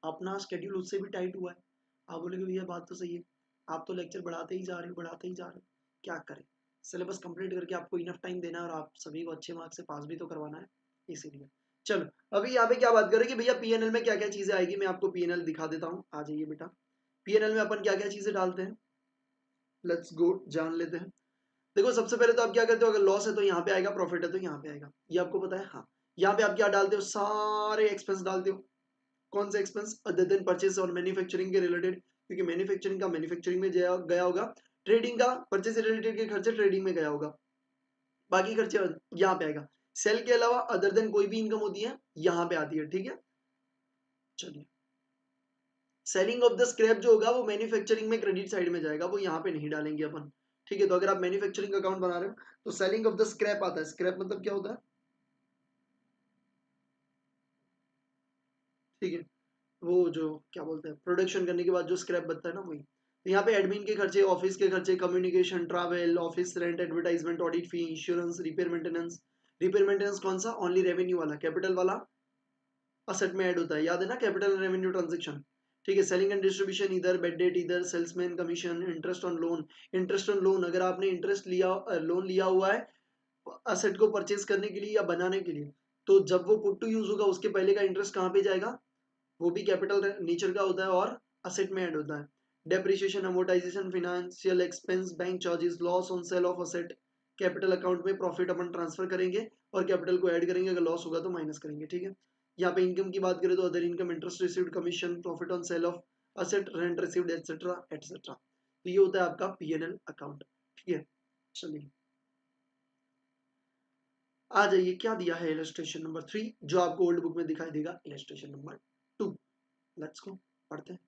अपना स्केड्यूल उससे भी टाइट हुआ है। आप बोलेगे भैया बात तो सही है, आप तो लेक्चर बढ़ाते ही जा रहे हो, बढ़ाते ही जा रहे हो, क्या करें? सिलेबस कंप्लीट करके आपको इनफ टाइम देना है और आप सभी को अच्छे मार्क्स से पास भी तो करवाना है, इसीलिए। चलो, अभी यहाँ पे क्या बात करें कि भैया पीएनएल में क्या क्या चीजें आएगी, मैं आपको पीएनएल दिखा देता हूँ। आ जाइए बेटा, पीएनएल में अपन क्या क्या चीजें डालते हैं, लेट्स गो जान लेते हैं। देखो सबसे पहले तो आप क्या करते हो, अगर लॉस है तो यहाँ पे आएगा, प्रॉफिट है तो यहाँ पे आएगा, ये आपको पता है। हाँ, यहाँ पे आप क्या डालते हो, सारे एक्सपेंस डालते हो। कौन से एक्सपेंस? अदर देन परचेज और मैन्युफैक्चरिंग के रिलेटेड, क्योंकि मैन्युफैक्चरिंग का मैन्युफैक्चरिंग में गया होगा, ट्रेडिंग का परचेज से रिलेटेड के खर्चे ट्रेडिंग में गया होगा, बाकी खर्चे यहाँ पे आएगा। सेल के अलावा अदर देन कोई भी इनकम होती है यहाँ पे आती है, ठीक है। चलिए, सेलिंग ऑफ द स्क्रैप जो होगा वो मैन्युफैक्चरिंग में क्रेडिट साइड में जाएगा, वो यहाँ पे नहीं डालेंगे अपन, ठीक है। तो अगर आप मैन्युफैक्चरिंग अकाउंट बना रहे हो तो सेलिंग ऑफ द स्क्रैप आता है। स्क्रैप मतलब क्या होता है, ठीक है, वो जो क्या बोलते हैं, प्रोडक्शन करने के बाद जो स्क्रैप बनता है ना, वही। तो यहाँ पे एडमिन के खर्चे, ऑफिस के खर्चे, communication, travel, office rent, advertisement, audit fee, insurance, repair maintenance. Repair maintenance कौन सा? ओनली रेवेन्यू वाला, कैपिटल वाला असेट में ऐड होता है, याद है ना, कैपिटल रेवेन्यू ट्रांजेक्शन, ठीक है। सेलिंग एंड डिस्ट्रीब्यूशन इधर, बेड डेट इधर, salesman commission, interest on loan. Interest on loan, अगर आपने इंटरेस्ट लिया, लोन लिया हुआ है असेट को परचेज करने के लिए या बनाने के लिए, तो जब वो पुट टू यूज होगा उसके पहले का इंटरेस्ट कहाँ पे जाएगा? वो भी कैपिटल नेचर का होता है और असेट में ऐड होता है। Depreciation, amortisation, financial expense, bank charges, loss on sale of asset, capital account में प्रॉफिट अपन ट्रांसफर करेंगे और कैपिटल को ऐड करेंगे, अगर लॉस होगा तो माइनस करेंगे, ठीक है। यहाँ पे इनकम की बात करें तो other income, interest received, commission, profit on sale of asset, rent received, etcetera etcetera. तो ये होता है आपका पीएनएल अकाउंट, ठीक है। चलिए आ जाइए, क्या दिया है इलस्ट्रेशन नंबर 3, जो आपको ओल्ड बुक में दिखाई देगा इलस्ट्रेशन नंबर 2। लेट्स गो, पढ़ते हैं।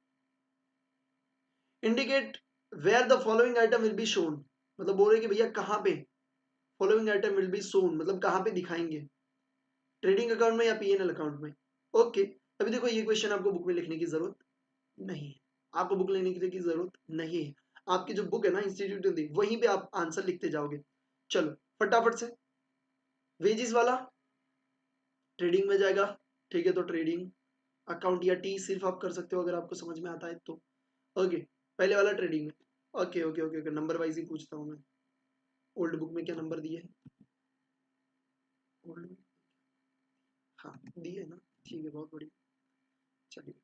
Indicate where the following item will be shown, मतलब बोल रहे कि भैया कहाँ पे following item will be shown, मतलब कहाँ पे दिखाएंगे, ट्रेडिंग अकाउंट में या पीएनएल अकाउंट में। ओके, अभी देखो ये क्वेश्चन आपको बुक में लिखने की जरूरत नहीं है, आपको बुक लेने की जरूरत नहीं है। आपकी जो बुक है ना इंस्टीट्यूट दी, वहीं पे आप आंसर लिखते जाओगे। चलो फटाफट से, वेजिस वाला ट्रेडिंग में जाएगा, ठीक है। तो ट्रेडिंग अकाउंट या टी सिर्फ आप कर सकते हो अगर आपको समझ में आता है तो। ओके, पहले वाला ट्रेडिंग में। Okay okay okay okay, number wise ही पूछता हूँ मैं। ओल्ड बुक में क्या नंबर दिए है? ओल्ड, हाँ दिए ना, ठीक है, बहुत बढ़िया। चलिए,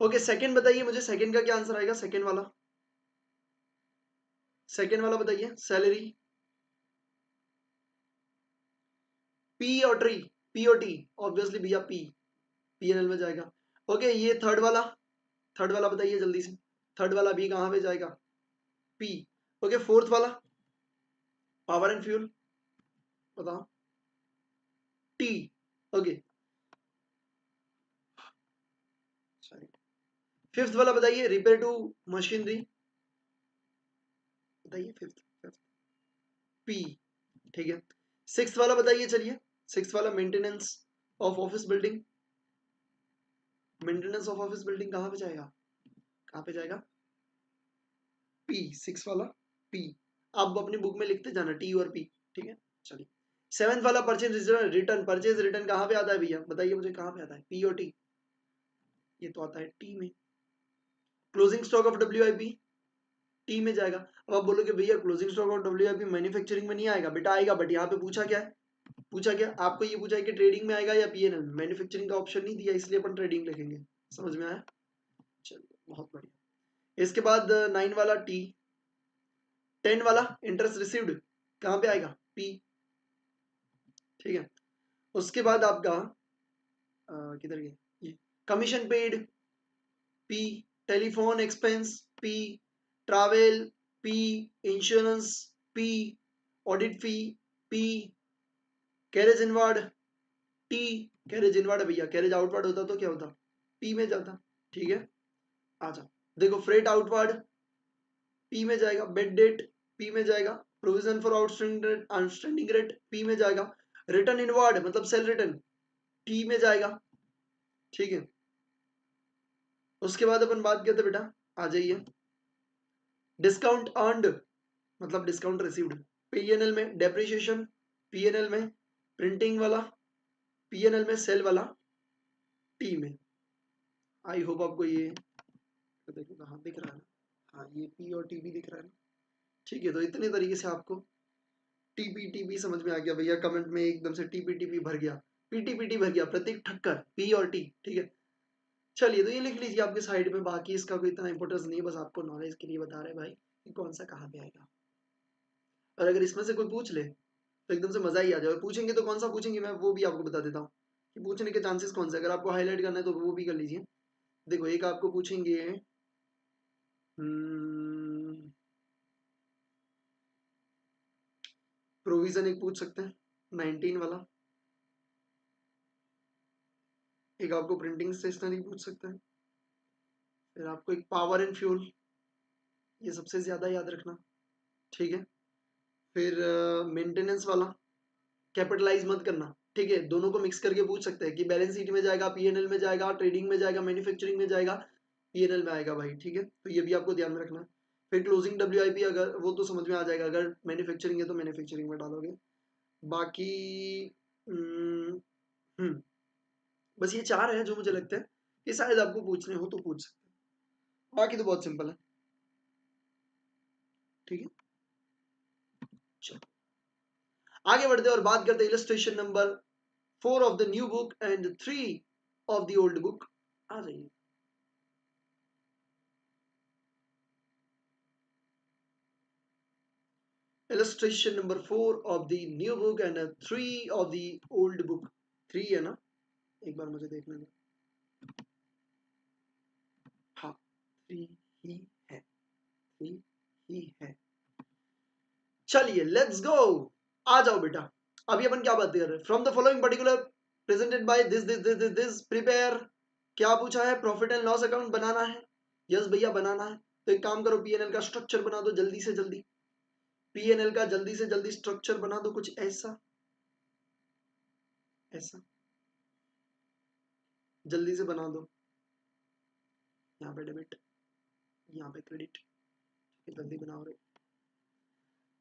ओके सेकंड बताइए मुझे, सेकंड का क्या आंसर आएगा, सेकंड वाला, सेकंड वाला बताइए। सैलरी, पी और ट्री, पी और टी, ऑब्वियसली भैया पीएनएल में जाएगा। ओके, ये थर्ड वाला बताइए जल्दी से, थर्ड वाला बी कहाँ पे जाएगा, पी। ओके, फोर्थ वाला पावर एंड फ्यूल बताओ, टी। ओके, सॉरी, फिफ्थ वाला बताइए, रिपेयर टू मशीनरी, बताइए फिफ्थ, पी। ठीक है, सिक्स वाला बताइए, चलिए सिक्स वाला maintenance of office building, maintenance of office building कहाँ पे जाएगा, कहाँ पे जाएगा, पी, सिक्स वाला पी। आप अपनी बुक में लिखते जाना टी और पी, ठीक है। चलिए, सेवेंथ वाला परचेज रिटर्न, परचेज रिटर्न कहाँ पे आता है भैया, बताइए मुझे कहाँ पे आता है, पी और टी, ये तो आता है टी में। Closing stock of WIP T में जाएगा। अब आप बोलोगे भैया closing stock of WIP manufacturing में नहीं आएगा, बेटा आएगा, बट यहाँ पे पूछा क्या है, पूछा क्या आपको, ये पूछा है कि ट्रेडिंग में आएगा या पीएनएल में, मैन्युफैक्चरिंग का ऑप्शन नहीं दिया, इसलिए अपन ट्रेडिंग लिखेंगे। समझ में आया, चलिए बहुत बढ़िया। इसके बाद 9 वाला टी, 10 वाला इंटरेस्ट रिसीव्ड कहाँ पे आएगा, पी, ठीक है। उसके बाद आपका किधर गया ये, commission paid P, telephone expense P, travel P, insurance P, audit fee P, carriage inward T, carriage inward भैया, कैरेज आउटवार्ड होता तो क्या होता, पी में जाता, ठीक है। आ जाओ, देखो फ्रेट आउटवार्ड पी में जाएगा, बेड डेट पी में जाएगा, provision for outstanding rate P में जाएगा, रिटर्न इनवार्ड मतलब सेल रिटर्न टी में जाएगा, ठीक है। उसके बाद अपन बात करते बेटा, आ जाइए, डिस्काउंट अर्नड मतलब डिस्काउंट रिसीव्ड, पीएनएल में डेप्रिसिएशन, पीएनएल में प्रिंटिंग वाला, पीएनएल में सेल वाला, टी में। आई होप आपको ये तो देखो कहाँ दिख रहा है ना, हाँ ये पी और टी भी दिख रहा है ना, ठीक है। तो इतने तरीके से आपको टीपी समझ में आ गया भैया, कमेंट में एकदम से टीपी भर गया, पीटी भर गया, प्रतीक ठक्कर, पी और टी, ठीक है। चलिए, तो ये लिख लीजिए आपके साइड में, बाकी इसका कोई इतना इंपॉर्टेंस नहीं है, बस आपको नॉलेज के लिए बता रहे भाई कि कौन सा कहाँ पे आएगा। और अगर इसमें से कोई पूछ ले तो एकदम से मजा ही आ जाए, पूछेंगे तो कौन सा पूछेंगे मैं वो भी आपको बता देता हूँ कि पूछने के चांसेस कौन से, अगर आपको हाईलाइट करना है तो वो भी कर लीजिए। देखो, एक आपको पूछेंगे प्रोविजन, एक पूछ सकते हैं 19 वाला, एक आपको प्रिंटिंग स्टेशनरी पूछ सकते हैं, फिर आपको एक पावर एंड फ्यूल, ये सबसे ज्यादा याद रखना, ठीक है। फिर मेंटेनेंस वाला कैपिटलाइज मत करना, ठीक है, दोनों को मिक्स करके पूछ सकते हैं कि बैलेंस शीट में जाएगा, पीएनएल में जाएगा, ट्रेडिंग में जाएगा, मैन्युफैक्चरिंग में जाएगा, पीएनएल में आएगा भाई, ठीक है। तो ये भी आपको ध्यान में रखना है। फिर क्लोजिंग डब्ल्यूआईपी, अगर वो तो समझ में आ जाएगा, अगर मैन्युफैक्चरिंग है तो मैन्युफैक्चरिंग में डालोगे। बाकी हम्म, हम्म, बस ये चार है जो मुझे लगता है कि शायद आपको पूछने हो तो पूछ सकते हैं, बाकी तो बहुत सिंपल है, ठीक है। चलो आगे बढ़ते हैं और बात करते हैं illustration number 4 of the new book and 3 of the old book. आ जाइए, illustration number 4 of the new book and 3 of the old book। 3 है ना, एक बार मुझे देखने दो, हाँ 3 ही है, 3 ही है। चलिए लेट्स गो, आ जाओ बेटा। अभी अपन क्या बात कर रहे हैं, from the following particular presented by this prepare, क्या पूछा है, प्रॉफिट एंड लॉस अकाउंट बनाना है, यस भैया बनाना है। तो एक काम करो, पीएनएल का स्ट्रक्चर बना दो जल्दी से जल्दी, पीएनएल का जल्दी से जल्दी स्ट्रक्चर बना दो, कुछ ऐसा ऐसा, जल्दी से बना दो। यहाँ पे डेबिट, यहाँ पे क्रेडिट, जल्दी बनाओ रे,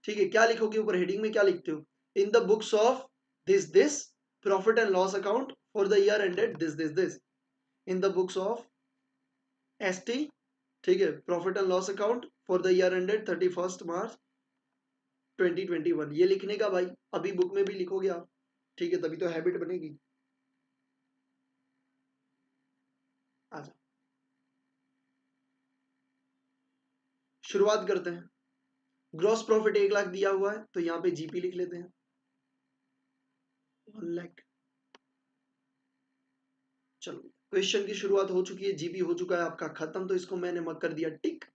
ठीक है। क्या लिखोगे ऊपर हेडिंग में, क्या लिखते हो, in the books of this profit and loss account for the year ended this, in the books of ST, ठीक है, profit and loss account for the year ended 31 मार्च 2021, ये लिखने का भाई अभी बुक में भी लिखोगे आप, ठीक है, तभी तो हैबिट बनेगी। आ जाओ, शुरुआत करते हैं। ग्रॉस प्रॉफिट 1 लाख दिया हुआ है तो यहाँ पे जीपी लिख लेते हैं, 1 लाख। चलो क्वेश्चन की शुरुआत हो चुकी है, जीबी हो चुका है आपका खत्म, तो इसको मैंने मत कर दिया टिक।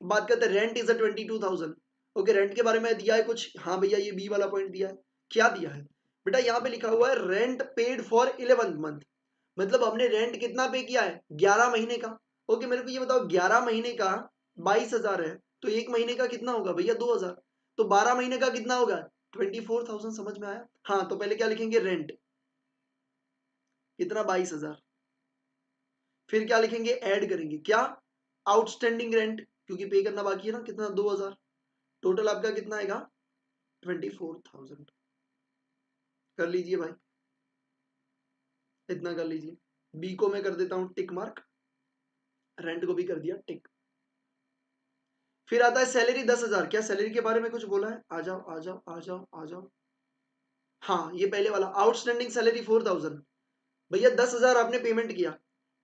बात करते हैं रेंट इज 22,000। ओके, रेंट के बारे में दिया है कुछ, हाँ भैया ये बी वाला पॉइंट दिया है। क्या दिया है बेटा, यहाँ पे लिखा हुआ है रेंट पेड फॉर 11 मंथ, मतलब हमने रेंट कितना पे किया है 11 महीने का। ओके मेरे को ये बताओ 11 महीने का 22,000 है, तो एक महीने का कितना होगा भैया 2,000, तो 12 महीने का कितना होगा 24,000। समझ में आया? हाँ तो पहले क्या लिखेंगे रेंट कितना 22,000, फिर क्या लिखेंगे ऐड करेंगे क्या आउटस्टैंडिंग रेंट, क्योंकि पे करना बाकी है ना, कितना 2,000, टोटल आपका कितना आएगा 24,000। कर लीजिए भाई, इतना कर लीजिए। बी को मैं कर देता हूं टिक मार्क, रेंट को भी कर दिया टिक। फिर आता है सैलरी 10,000, क्या सैलरी के बारे में कुछ बोला है? आ जाओ आ जाओ आ जाओ आ जाओ। हाँ ये पहले वाला आउटस्टैंडिंग सैलरी 4,000, भैया 10,000 आपने पेमेंट किया,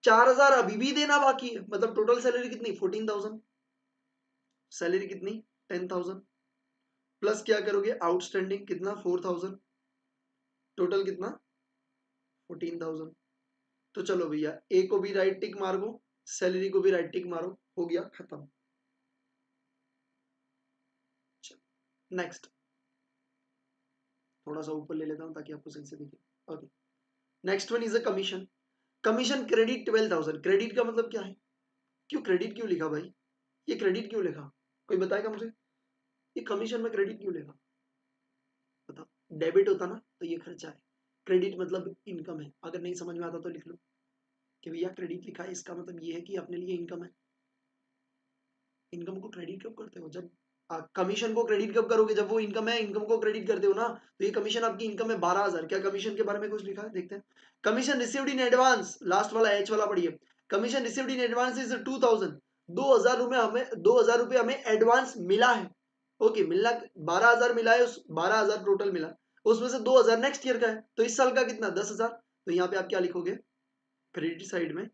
4,000 अभी भी देना बाकी है, मतलब टोटल सैलरी कितनी 14,000, सैलरी कितनी 10,000, प्लस क्या करोगे आउटस्टैंडिंग कितना 4,000, टोटल कितना 14,000। तो चलो भैया ए को भी राइट टिक मारो, सैलरी को भी राइट टिक मारो, हो गया खत्म। नेक्स्ट थोड़ा सा ऊपर ले लेता हूं ताकि आपको सही से दिखे। Okay next one is a commission. Commission credit 12,000, credit का मतलब क्या है, क्यों क्रेडिट क्यों लिखा भाई, ये क्रेडिट क्यों लिखा, कोई बताएगा मुझे, ये कमीशन में क्रेडिट क्यों लिखा बताओ। डेबिट होता ना तो ये खर्चा है, क्रेडिट मतलब इनकम है, अगर नहीं समझ में आता तो लिख लो कि भैया क्रेडिट लिखा है इसका मतलब ये है कि अपने लिए इनकम है। इनकम को क्रेडिट कब करते हो, जब कमीशन को क्रेडिट कब करोगे, जब वो इनकम है, इनकम को क्रेडिट करते हो ना, तो ये कमीशन आपकी इनकम है 12,000। क्या कमीशन के बारे में कुछ लिखा है देखते हैं। Commission received in advance, last वाला एच वाला पढ़िए, commission received in advance is 2,000, 2,000 रुपए हमें एडवांस मिला है। ओके मिलना 12,000 मिला है, उस 12,000 टोटल मिला, उसमें से 2,000 नेक्स्ट ईयर का है, तो इस साल का कितना 10,000, तो यहाँ पे आप क्या लिखोगे क्रेडिट साइड में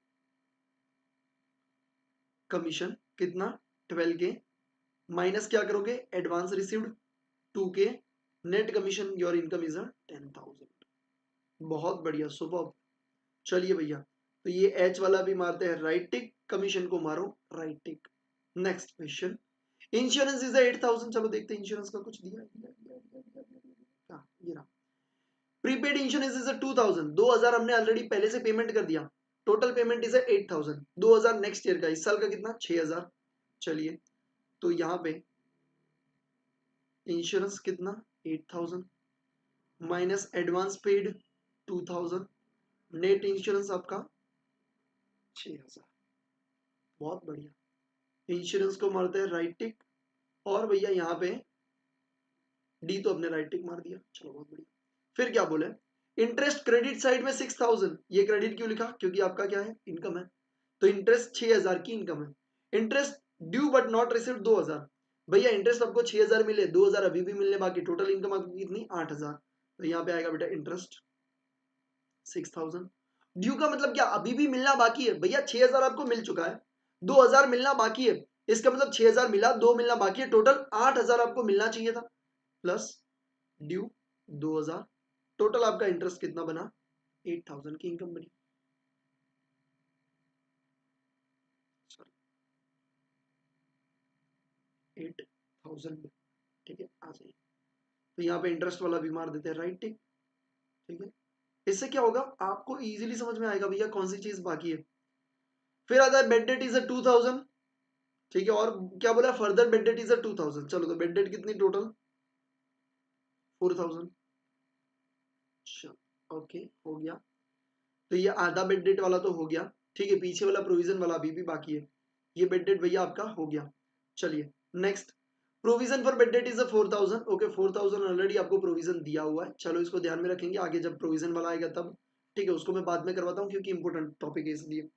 कमीशन कितना 12K, माइनस क्या करोगे advance received 2K, net commission your income is 10,000। बहुत बढ़िया सुपर। चलिए भैया तो ये एच वाला भी मारते हैं राइट टिक, कमीशन को मारो right tick. Next question, insurance is 8,000, चलो देखते हैं इंश्योरेंस का कुछ दिया ये रहा। प्रीपेड इंश्योरेंस इज 2,000, 2,000 हमने ऑलरेडी पहले से पेमेंट कर दिया, total payment is 8,000, 2,000 next year का, इस साल का कितना 6,000। चलिए तो यहाँ पे इंश्योरेंस कितना 8,000 minus advance paid 2,000, net insurance आपका 6,000। बहुत बढ़िया, इंश्योरेंस को मारते हैं राइट टिक, और भैया यहाँ पे डी तो अपने राइट टिक मार दिया, चलो बहुत बढ़िया। फिर क्या बोले इंटरेस्ट क्रेडिट साइड में 6,000, ये क्रेडिट क्यों लिखा, क्योंकि आपका क्या है इनकम है, तो इंटरेस्ट 6,000 की इनकम है। Interest due but not received 2,000, भैया इंटरेस्ट आपको 6,000 मिले, 2,000 अभी भी मिलने बाकी, टोटल इनकम आपकी कितनी 8,000, तो यहाँ पे आएगा बेटा इंटरेस्ट 6,000। ड्यू का मतलब क्या, अभी भी मिलना बाकी है, भैया 6,000 आपको मिल चुका है, 2,000 मिलना बाकी है, इसका मतलब 6,000 मिला, 2 मिलना बाकी है, टोटल 8,000 आपको मिलना चाहिए था, प्लस ड्यू 2,000, टोटल आपका इंटरेस्ट कितना बना 8,000 की इनकम बनी। 8,000, ठीक है आ जाइए, तो यहाँ पे इंटरेस्ट वाला भी मार देते हैं राइट टिक, ठीक है। इससे क्या होगा आपको इजीली समझ में आएगा भैया कौन सी चीज बाकी है। फिर आता है बेड डेट इज 2,000, ठीक है, और क्या बोला फर्दर बेड डेट इज 2,000, चलो तो बेड डेट कितनी टोटल 4,000। ओके हो गया, तो ये आधा बेड डेट वाला तो हो गया, ठीक है, पीछे वाला प्रोविजन वाला अभी भी बाकी है, ये बेड डेट भैया आपका हो गया। चलिए next, provision for bed date is 4,000, okay 4,000 already आपको प्रोविजन दिया हुआ है, चलो इसको ध्यान में रखेंगे आगे जब प्रोविजन वाला आएगा तब, ठीक है, उसको मैं बाद में करवाता हूँ क्योंकि इंपॉर्टेंट टॉपिक है इसलिए।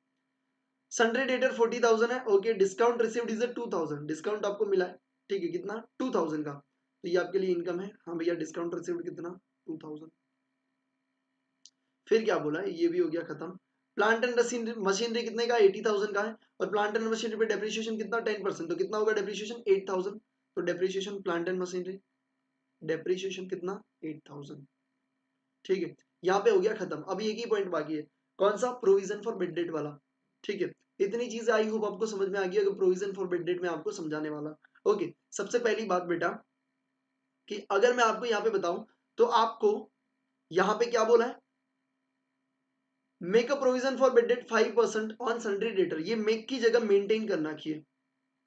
सन्ड्री डेटर 40,000 है, okay discount received is 2,000, discount आपको मिला है, ठीक है कितना 2,000 का, तो ये आपके लिए इनकम है, हाँ भैया डिस्काउंट रिसीव्ड कितना 2,000। फिर क्या बोला है ये भी हो गया खत्म। प्लांट एंड मशीनरी कितने का 80,000 का है, और प्लांट एंड मशीनरी पे डेप्रिसिएशन कितना 10%, तो कितना होगा डेप्रिसिएशन 8,000, तो depreciation plant and machinery depreciation कितना 8,000। ठीक है, यहाँ पे हो गया खत्म। अभी एक ही पॉइंट बाकी है, कौन सा? प्रोविजन फॉर बेड डेट वाला। ठीक है, इतनी चीजें आई होप आपको समझ में आ गई अगर प्रोविजन फॉर बेड डेट में आपको समझाने वाला। ओके, सबसे पहली बात बेटा कि अगर मैं आपको यहाँ पे बताऊं तो आपको यहाँ पे क्या बोला है? Make a provision for bed date 5% on sundry debtor. ये मेक की जगह मेंटेन करना चाहिए,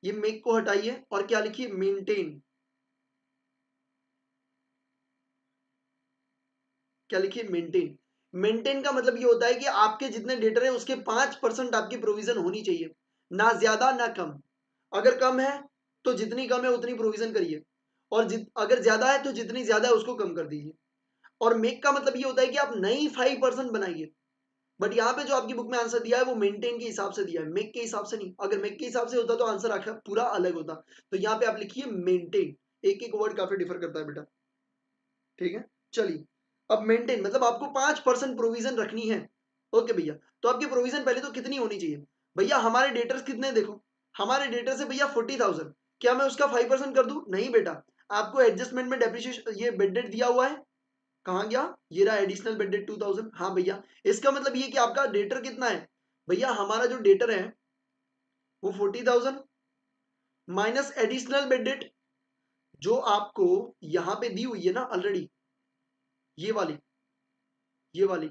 ये मेक को हटाइए और क्या लिखिए? मेंटेन। क्या लिखिए? मेंटेन। मेंटेन का मतलब ये होता है कि आपके जितने डेटर है उसके 5% आपकी प्रोविजन होनी चाहिए, ना ज्यादा ना कम। अगर कम है तो जितनी कम है उतनी प्रोविजन करिए, और अगर ज्यादा है तो जितनी ज्यादा है उसको कम कर दीजिए। और मेक का मतलब ये होता है कि आप नई 5% बनाइए। बट यहाँ पे जो आपकी बुक में आंसर दिया है वो मेंटेन के हिसाब से दिया है, मेक के हिसाब से नहीं। अगर मेक के हिसाब से होता तो आंसर आखिर पूरा अलग होता। तो यहाँ पे आप लिखिए मेंटेन। एक एक वर्ड काफी डिफर करता है बेटा, ठीक है। चलिए, अब मेंटेन मतलब आपको 5% प्रोविजन रखनी है। ओके भैया, तो आपकी प्रोविजन पहले तो कितनी होनी चाहिए? भैया हमारे डेटर्स कितने देखो, हमारे डेटर से भैया 40,000। क्या मैं उसका 5% कर दूं? नहीं बेटा, आपको एडजस्टमेंट में डेप्रिसिएशन ये बेड डेट दिया हुआ है, कहाँ गया? ये रहा एडिशनल बेड डेट 2000। हाँ भैया, इसका मतलब ये कि आपका डेटर कितना है? भैया हमारा जो डेटर है वो 40,000 माइनस एडिशनल बेड डेट जो आपको यहाँ पे दी हुई है ना ऑलरेडी, ये वाली, ये वाली,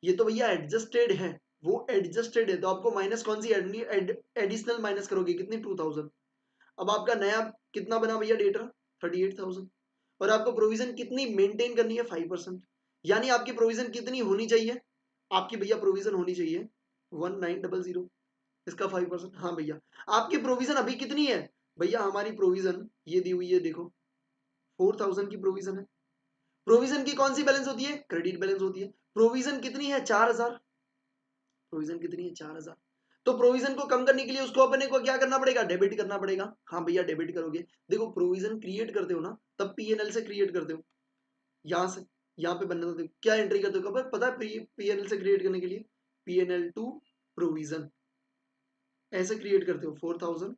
ये तो भैया एडजस्टेड है, वो एडजस्टेड है। तो आपको माइनस कौन सी एडिशनल माइनस करोगे? कितनी? 2000। अब आपका नया कितना बना भैया डेटर? 38,000। और आपको प्रोविजन कितनी मेंटेन करनी है? 5%। यानी आपकी प्रोविजन कितनी होनी चाहिए? आपकी भैया प्रोविजन होनी चाहिए 1900, इसका 5%। हाँ भैया, आपकी प्रोविजन अभी कितनी है? भैया हमारी प्रोविजन ये दी हुई है, देखो 4000 की प्रोविजन है। प्रोविजन की कौन सी बैलेंस होती है? क्रेडिट बैलेंस होती है। प्रोविजन कितनी है? 4000। प्रोविजन कितनी है? 4000। तो प्रोविजन को कम करने के लिए उसको अपने को क्या करना पड़ेगा? डेबिट करना पड़ेगा। हाँ भैया, डेबिट करोगे। देखो प्रोविजन क्रिएट करते हो ना, तब पीएनएल से क्रिएट करते हो, यहां से यहाँ पे बनने दो। क्या एंट्री करते हो? कब पता है? पीएनएल से क्रिएट करने के लिए पीएनएल टू प्रोविजन ऐसे क्रिएट करते हो, 4000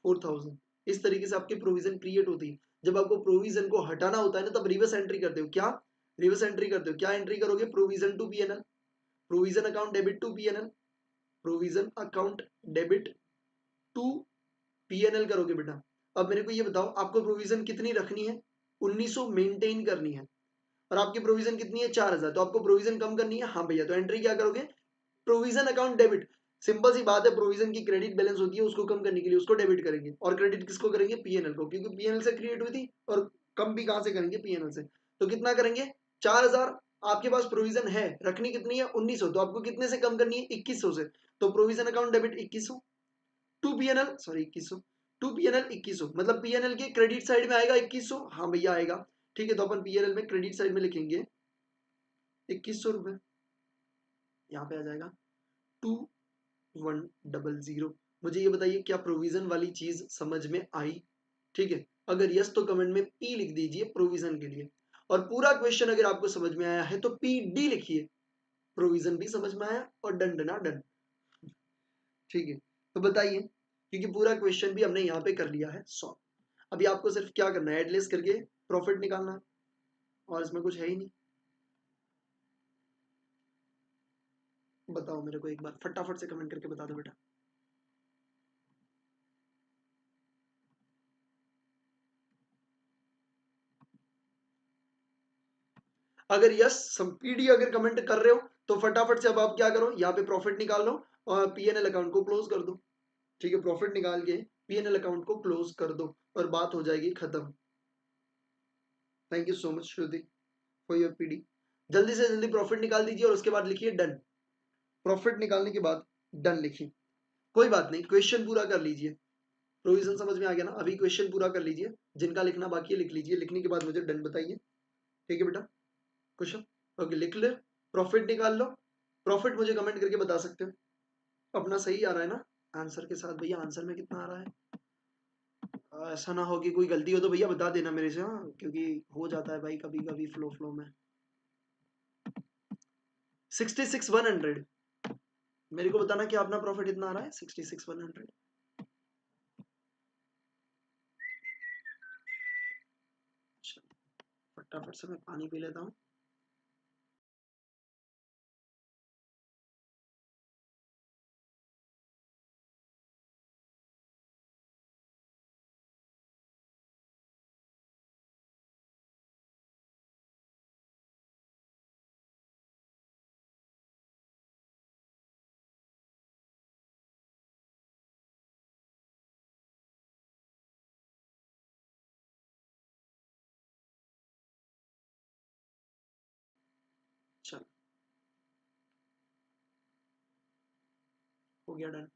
4000। इस तरीके से आपकी प्रोविजन क्रिएट होती है। जब आपको प्रोविजन को हटाना होता है ना, तब रिवर्स एंट्री करते हो। क्या रिवर्स एंट्री करते हो? क्या एंट्री करोगे? Provision to PNL, provision account debit to PNL, provision account debit to PNL करोगे बेटा। अब मेरे को ये बताओ, आपको प्रोविजन कितनी रखनी है? 1900 मेंटेन करनी है, और आपकी प्रोविजन कितनी है? 4000। तो आपको प्रोविजन कम करनी है। हाँ भैया, तो एंट्री क्या करोगे? Provision account debit. सिंपल सी बात है, प्रोविजन की क्रेडिट बैलेंस होती है, उसको कम करने के लिए उसको डेबिट करेंगे। और क्रेडिट किसको करेंगे? पीएनएल को, क्योंकि पीएनएल से क्रिएट हुई थी। और कम भी कहां से करेंगे? पीएनएल से। तो कितना करेंगे? 4000। आपके पास प्रोविजन है, रखनी कितनी है? 1900। तो आपको कितने से कम करनी है? 2100 से। तो provision account debit 2100 to PNL, sorry 2100 to PNL 2100, मतलब पीएनएल के क्रेडिट साइड में आएगा 2100। हाँ भैया आएगा, ठीक है। तो अपन पीएनएल में क्रेडिट साइड में लिखेंगे 2100 रुपए, यहाँ पे आ जाएगा 2100। मुझे ये बताइए, क्या प्रोविजन वाली चीज समझ में आई? ठीक है, अगर यस तो कमेंट में पी लिख दीजिए प्रोविजन के लिए। और पूरा क्वेश्चन अगर आपको समझ में आया है तो पी डी लिखिए, प्रोविजन भी समझ में आया और डन डना डन। ठीक है, तो बताइए, क्योंकि पूरा क्वेश्चन भी हमने यहाँ पे कर लिया है सॉल्व। अभी आपको सिर्फ क्या करना है? एडलेस करके प्रॉफिट निकालना है, और इसमें कुछ है ही नहीं। बताओ मेरे को एक बार फटाफट से कमेंट करके बता दो बेटा। अगर यस पीडी अगर कमेंट कर रहे हो तो फटाफट से अब आप क्या करो, यहाँ पे प्रॉफिट निकाल लो और पीएनएल अकाउंट को क्लोज कर दो। ठीक है, प्रॉफिट निकाल के पीएनएल अकाउंट को क्लोज कर दो और बात हो जाएगी खत्म। Thank you so much Shruti for your PD. जल्दी से जल्दी प्रॉफिट निकाल दीजिए और उसके बाद लिखिए डन। प्रॉफिट निकालने के बाद डन लिखिए। कोई बात नहीं, क्वेश्चन पूरा कर लीजिए। प्रोविजन समझ में आ गया ना? अभी क्वेश्चन पूरा कर लीजिए, जिनका लिखना बाकी है लिख लीजिए, लिखने के बाद मुझे डन बताइए। ठीक है बेटा, क्वेश्चन ओके लिख ले, प्रॉफिट निकाल लो। प्रॉफिट मुझे कमेंट करके बता सकते हो अपना सही आ रहा है ना आंसर के साथ? भैया आंसर में कितना आ रहा है? ऐसा ना हो कि कोई गलती हो तो भैया बता देना मेरे से, हाँ, क्योंकि हो जाता है भाई कभी कभी फ्लो फ्लो में। 66,100। मेरे को बताना कि अपना प्रॉफिट इतना आ रहा है 66,100। फटाफट से मैं पानी पी लेता हूँ। हो गया डन।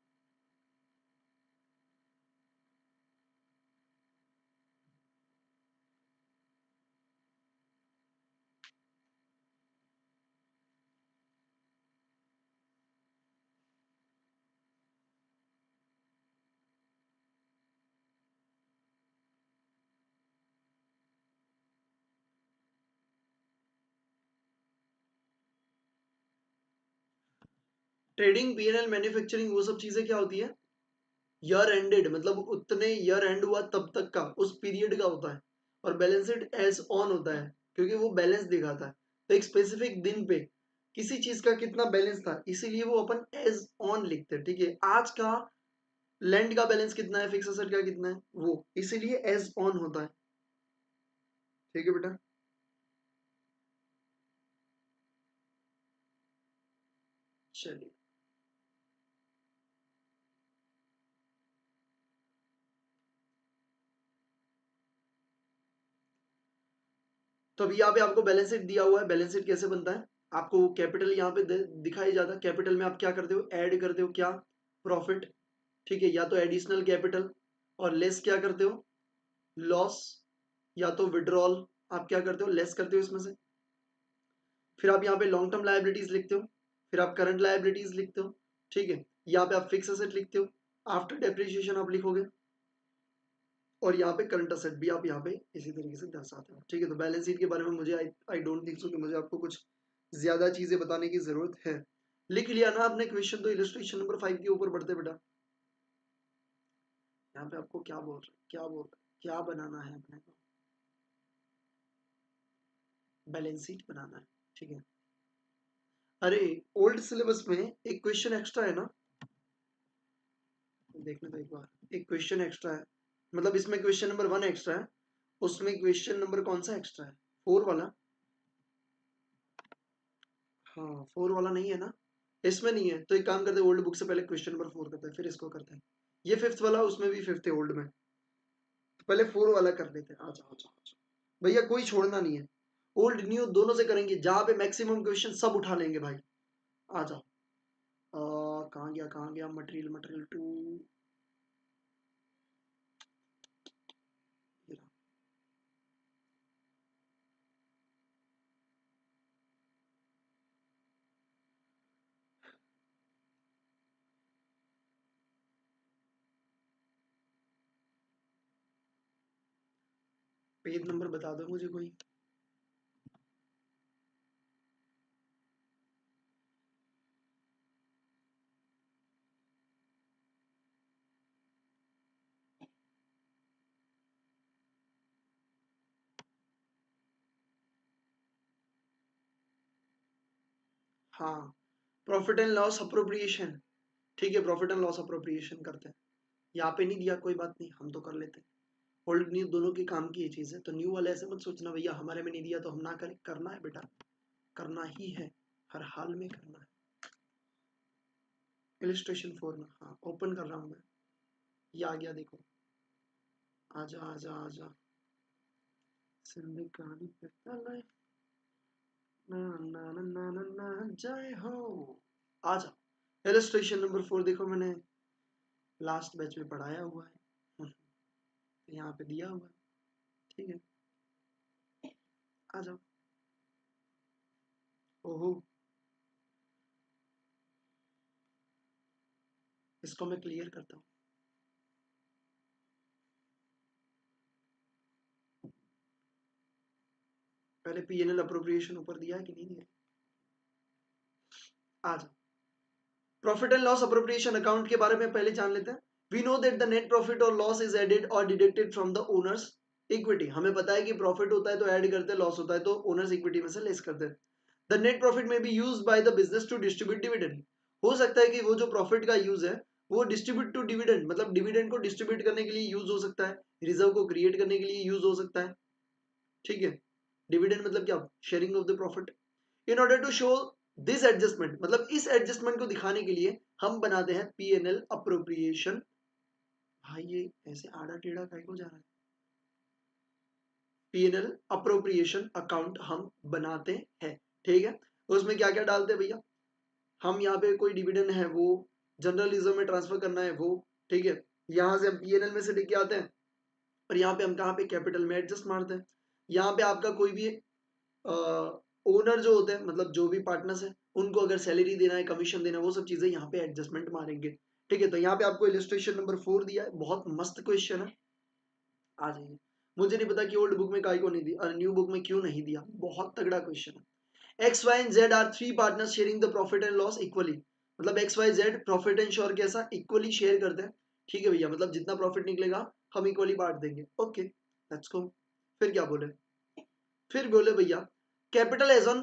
ट्रेडिंग, पीएनएल, मैन्युफैक्चरिंग, वो सब चीजें क्या होती है, ईयर एंडेड, मतलब उतने ईयर एंड हुआ तब तक का, उस पीरियड का होता है। और बैलेंस शीट एज ऑन होता है, क्योंकि वो बैलेंस दिखाता है, तो एक स्पेसिफिक दिन पे किसी चीज का कितना बैलेंस था, इसीलिए वो अपन एज ऑन लिखते हैं। ठीक है, आज का लैंड का बैलेंस कितना है, फिक्स एसेट का कितना है, वो इसीलिए एज ऑन होता है। ठीक है बेटा, चलिए। तो अभी यहाँ पे आपको बैलेंस शीट दिया हुआ है। बैलेंस शीट कैसे बनता है, आपको कैपिटल यहाँ पे दिखाई जाता है। कैपिटल में आप क्या करते हो, ऐड करते हो क्या, प्रॉफिट। ठीक है, या तो एडिशनल कैपिटल, और लेस क्या करते हो, लॉस, या तो विड्रॉल आप क्या करते हो, लेस करते हो इसमें से। फिर आप यहाँ पे लॉन्ग टर्म लाइबिलिटीज लिखते हो, फिर आप करंट लाइबिलिटीज लिखते हो। ठीक है, यहाँ पे आप फिक्स एसेट लिखते हो, आफ्टर डेप्रिसिएशन आप लिखोगे, और यहाँ पे करंट असेट भी आप यहाँ पे इसी तरीके से दर्शाते हो। ठीक है, तो बैलेंस शीट के बारे में मुझे आई डोंट थिंक सो कि मुझे आपको कुछ ज्यादा चीजें बताने की जरूरत है। लिख लिया ना आपने क्वेश्चन, तो इलस्ट्रेशन नंबर 5 के ऊपर बढ़ते बेटा। यहाँ पे आपको क्या बोल रहे, क्या बोल रहे, क्या बनाना है अपने को, बैलेंस शीट बनाना है। ठीक है, अरे ओल्ड सिलेबस में एक क्वेश्चन एक्स्ट्रा है ना, देखने तो एक बार, एक क्वेश्चन एक्स्ट्रा है, मतलब इसमें क्वेश्चन नंबर 1 एक्स्ट्रा है, उसमें क्वेश्चन नंबर कौन सा एक्स्ट्रा है, 4 वाला। हाँ 4 वाला नहीं है ना, इसमें नहीं है, तो एक काम करते हैं, ओल्ड बुक से पहले क्वेश्चन नंबर 4 करते हैं, फिर इसको करते हैं। ये 5th वाला, उसमें भी 5th है ओल्ड में, तो पहले 4 वाला कर लेते हैं। आ जाओ आ जाओ आ जाओ भैया, कोई छोड़ना नहीं है, ओल्ड न्यू दोनों से करेंगे, जहां पे मैक्सिमम क्वेश्चन सब उठा लेंगे भाई। आ जाओ। कहाँ गया, कहाँ गया, material, material two, page number बता दो मुझे कोई। हाँ, प्रॉफिट एंड लॉस अप्रोप्रिएशन। ठीक है, प्रॉफिट एंड लॉस अप्रोप्रिएशन करते हैं। यहाँ पे नहीं दिया, कोई बात नहीं, हम तो कर लेते हैं। ओल्ड न्यू दोनों के काम की ये चीज है, तो न्यू वाले ऐसे मत सोचना भैया हमारे में नहीं दिया तो हम ना करें, करना है बेटा, करना ही है, हर हाल में करना है। इलिस्ट्रेशन 4 में, हाँ ओपन कर रहा हूँ मैं, ये आ गया देखो, आजा आजा आजा, सिंधी कहानी पे लाए, ना ना ना ना ना ना जय हो, आजा। इलिस्ट्रेशन नंबर 4 देखो, मैंने लास्ट बैच में पढ़ाया हुआ है, यहाँ पे दिया हुआ है। ठीक है, आ जाओ। ओहो, इसको मैं क्लियर करता हूँ। पहले पीएनएल अप्रोप्रिएशन ऊपर दिया है कि नहीं दिया, आ जाओ। Profit and loss appropriation account के बारे में पहले जान लेते हैं। We know that the net profit और लॉस इज एडेड और deducted from the owners equity. हमें पता है कि प्रॉफिट होता है तो ऐड करते हैं, लॉस होता है तो ओनर्स इक्विटी में से लेस करते हैं। The net profit may be used by the business to distribute dividend. हो सकता है कि वो जो प्रॉफिट का यूज है वो डिस्ट्रीब्यूट टू डिविडेंड, मतलब डिविडेंड को डिस्ट्रीब्यूट करने के लिए यूज हो सकता है, रिजर्व को क्रिएट करने के लिए यूज हो सकता है। ठीक है, डिविडेंड मतलब क्या, sharing of the profit. In order to show this adjustment, मतलब इस एडजस्टमेंट को दिखाने के लिए हम बनाते हैं पीएनएल अप्रोप्रिएशन। भाई ये ऐसे आड़ा टेढ़ा काहे को जा रहा है, पीएनएल अप्रोप्रिएशन अकाउंट हम बनाते हैं। ठीक है, तो उसमें क्या क्या डालते हैं भैया, हम यहाँ पे कोई डिविडेंड है वो जनरल रिजर्व में ट्रांसफर करना है वो, ठीक है। यहाँ से हम पीएनएल में से लेके आते हैं और यहाँ पे हम कहाँ पे कैपिटल में एडजस्ट मारते हैं। यहाँ पे आपका कोई भी ओनर जो होते हैं, मतलब जो भी पार्टनर्स है, उनको अगर सैलरी देना है, कमीशन देना है, वो सब चीजें यहाँ पे एडजस्टमेंट मारेंगे, ठीक है। तो यहाँ पे आपको इलिस्ट्रेशन नंबर 4 दिया है, बहुत मस्त क्वेश्चन है, आ जाइए। मुझे नहीं पता कि ओल्ड बुक में काय को नहीं दिया, न्यू बुक में क्यों नहीं दिया, बहुत तगड़ा क्वेश्चन है। X Y and Z are three partners sharing the profit and loss equally, मतलब X Y Z profit and sure कैसा इक्वली शेयर करते हैं, ठीक है भैया, मतलब जितना प्रॉफिट निकलेगा हम इक्वली बांट देंगे, ओके लेट्स गो। फिर क्या बोले, फिर बोले भैया capital as on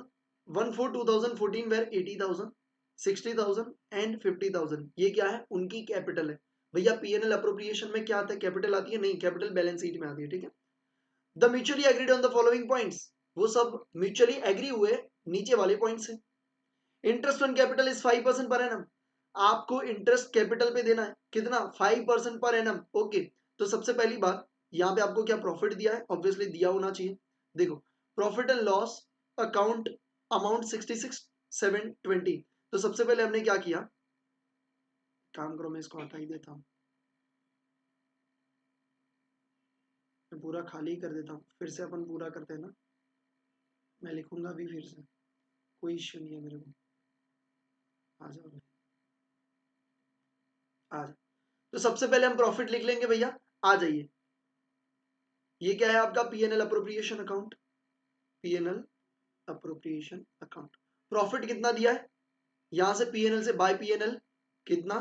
1/4/2014 were 80,000, 60,000 and 50,000, ये क्या है, उनकी कैपिटल है। भैया पीएनएल अप्रोप्रिएशन में क्या आता है, कैपिटल आती है, नहीं कैपिटल बैलेंस शीट में आती है, ठीक है। The mutually agreed on the following points, वो सब म्यूचुअली एग्री हुए नीचे वाले पॉइंट से। Interest on capital is 5% per annum, आपको इंटरेस्ट कैपिटल पे देना है कितना, 5% पर एनम, ओके। तो सबसे पहली बात यहाँ पे आपको क्या प्रॉफिट दिया है, ऑब्वियसली दिया होना चाहिए। देखो profit and loss account amount 66,720, तो सबसे पहले हमने क्या किया, काम करो मैं इसको हटा ही देता हूँ, मैं पूरा खाली कर देता हूँ, फिर से अपन पूरा करते हैं ना, मैं लिखूंगा अभी फिर से, कोई इश्यू नहीं है मेरे को, आ जाओ आ जाओ। तो सबसे पहले हम प्रॉफिट लिख लेंगे भैया, आ जाइए। ये क्या है आपका PNL appropriation account, PNL appropriation account. Profit कितना दिया है, यहां से पीएनएल से बाय पीएनएल कितना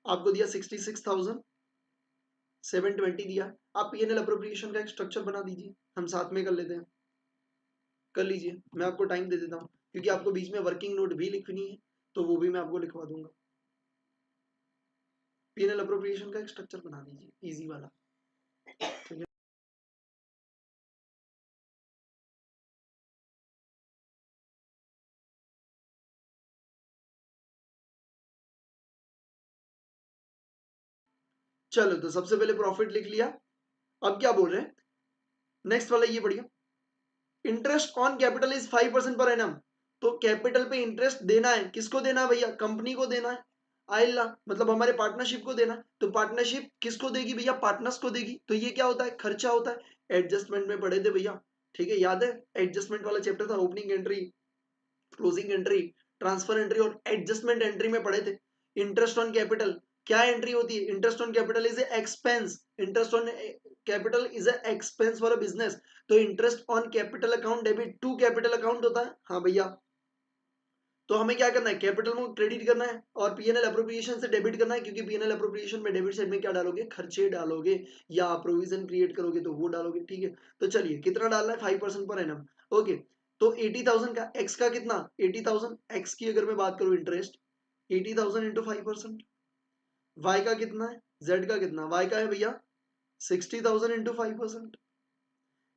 आपको दिया, 66,720 दिया। आप पीएनएल अप्रोप्रिएशन का एक स्ट्रक्चर बना दीजिए, हम साथ में कर लेते हैं, कर लीजिए, मैं आपको टाइम दे देता हूँ, क्योंकि आपको बीच में वर्किंग नोट भी लिखनी है, तो वो भी मैं आपको लिखवा दूंगा। पीएनएल अप्रोप्रिएशन का एक स्ट्रक्चर बना दीजिए इजी वाला, ठीक है। चलो तो सबसे पहले प्रॉफिट लिख लिया, अब क्या बोल रहे हैं, नेक्स्ट वाला ये बढ़िया, interest on capital is 5% per annum, तो कैपिटल पे इंटरेस्ट देना है, किसको देना है भैया, कंपनी को देना है, आइल्ला मतलब हमारे पार्टनरशिप को देना है, तो पार्टनरशिप किसको देगी भैया, पार्टनर्स को देगी, तो ये क्या होता है, खर्चा होता है। एडजस्टमेंट में पढ़े थे भैया, ठीक है, याद है एडजस्टमेंट वाला चैप्टर था, opening entry, closing entry, transfer entry और एडजस्टमेंट एंट्री में पढ़े थे। इंटरेस्ट ऑन कैपिटल क्या एंट्री होती है, interest on capital is a expense, interest on capital is a expense for a business, तो interest on capital account debit to capital account होता है, हाँ भैया। तो हमें क्या करना है, कैपिटल में क्रेडिट करना है और पीएनएल अप्रोप्रिएशन से डेबिट करना है, क्योंकि पीएनएल अप्रोप्रिएशन में डेबिट साइड में क्या डालोगे, खर्चे डालोगे या प्रोविजन क्रिएट करोगे तो वो डालोगे, ठीक है। तो चलिए कितना डालना है, 5% पर एनम, ओके। तो 80,000 का एक्स का कितना, 80,000 एक्स की अगर मैं बात करूं इंटरेस्ट, 80,000 इंटू 5%, वाई का कितना है, जेड का कितना, वाई का है भैया 60,000 इंटू 5%,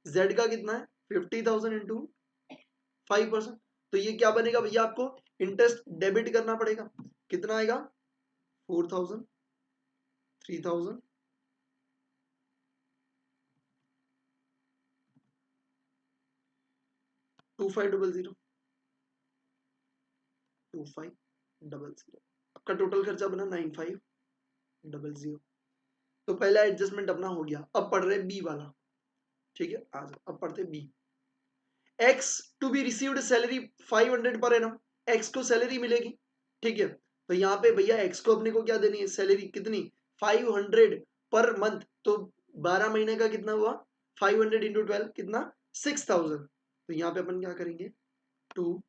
जेड का कितना है 50,000 इंटू 5%, तो ये क्या बनेगा भैया, आपको इंटरेस्ट डेबिट करना पड़ेगा, कितना आएगा 4,000, 3,000, 2500, 2500, आपका टोटल खर्चा बना 9500। तो पहला एडजस्टमेंट अपना हो गया, अब पढ़ रहे बी वाला, ठीक है, आ जाओ अब पढ़ते B. X to be received salary 500 per annum, x को सैलरी मिलेगी, ठीक है। तो यहाँ पे भैया एक्स को अपने को क्या देनी है, सैलरी कितनी, 500 पर मंथ, तो 12 महीने का कितना हुआ, 500 इंटू 12 कितना, 6,000। तो यहाँ पे अपन क्या करेंगे, टू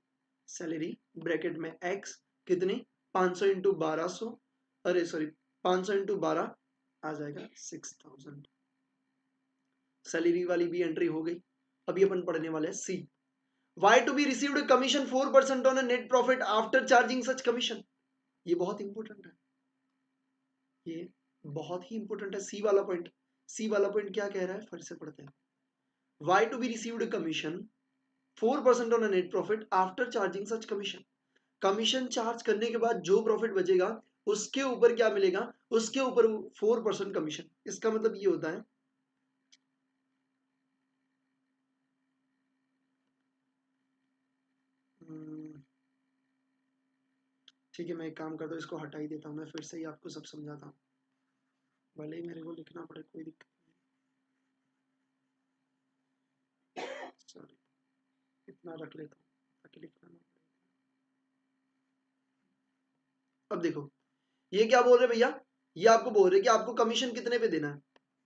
सैलरी ब्रैकेट में एक्स कितनी, 500 इंटू 1200, अरे सॉरी 500 इंटू 12 आ जाएगा 6,000, सैलरी वाली भी एंट्री हो गई। अभी अपन पढ़ने वाले हैं C, Y to be received commission 4% on a net profit after charging such commission, ये बहुत इंपॉर्टेंट है, ये बहुत ही इंपॉर्टेंट है, सी वाला पॉइंट। सी वाला पॉइंट क्या कह रहा है, फिर से पढ़ते हैं, Y to be received commission 4% on a net profit after charging such commission, commission charge करने के बाद जो प्रॉफिट बचेगा उसके ऊपर क्या मिलेगा, उसके ऊपर 4% कमीशन, इसका मतलब ये होता है ठीक है, मैं एक काम करता हूँ, इसको हटा ही देता हूँ, मैं फिर से ही आपको सब समझाता हूँ, भले ही मेरे को लिखना पड़े, कोई दिक्कत नहीं। सॉरी, इतना रख लेता हूँ ताकि लिखना ना पड़े। अब देखो, ये क्या बोल रहे भैया, ये आपको बोल रहे कि आपको कमीशन कितने पे देना है।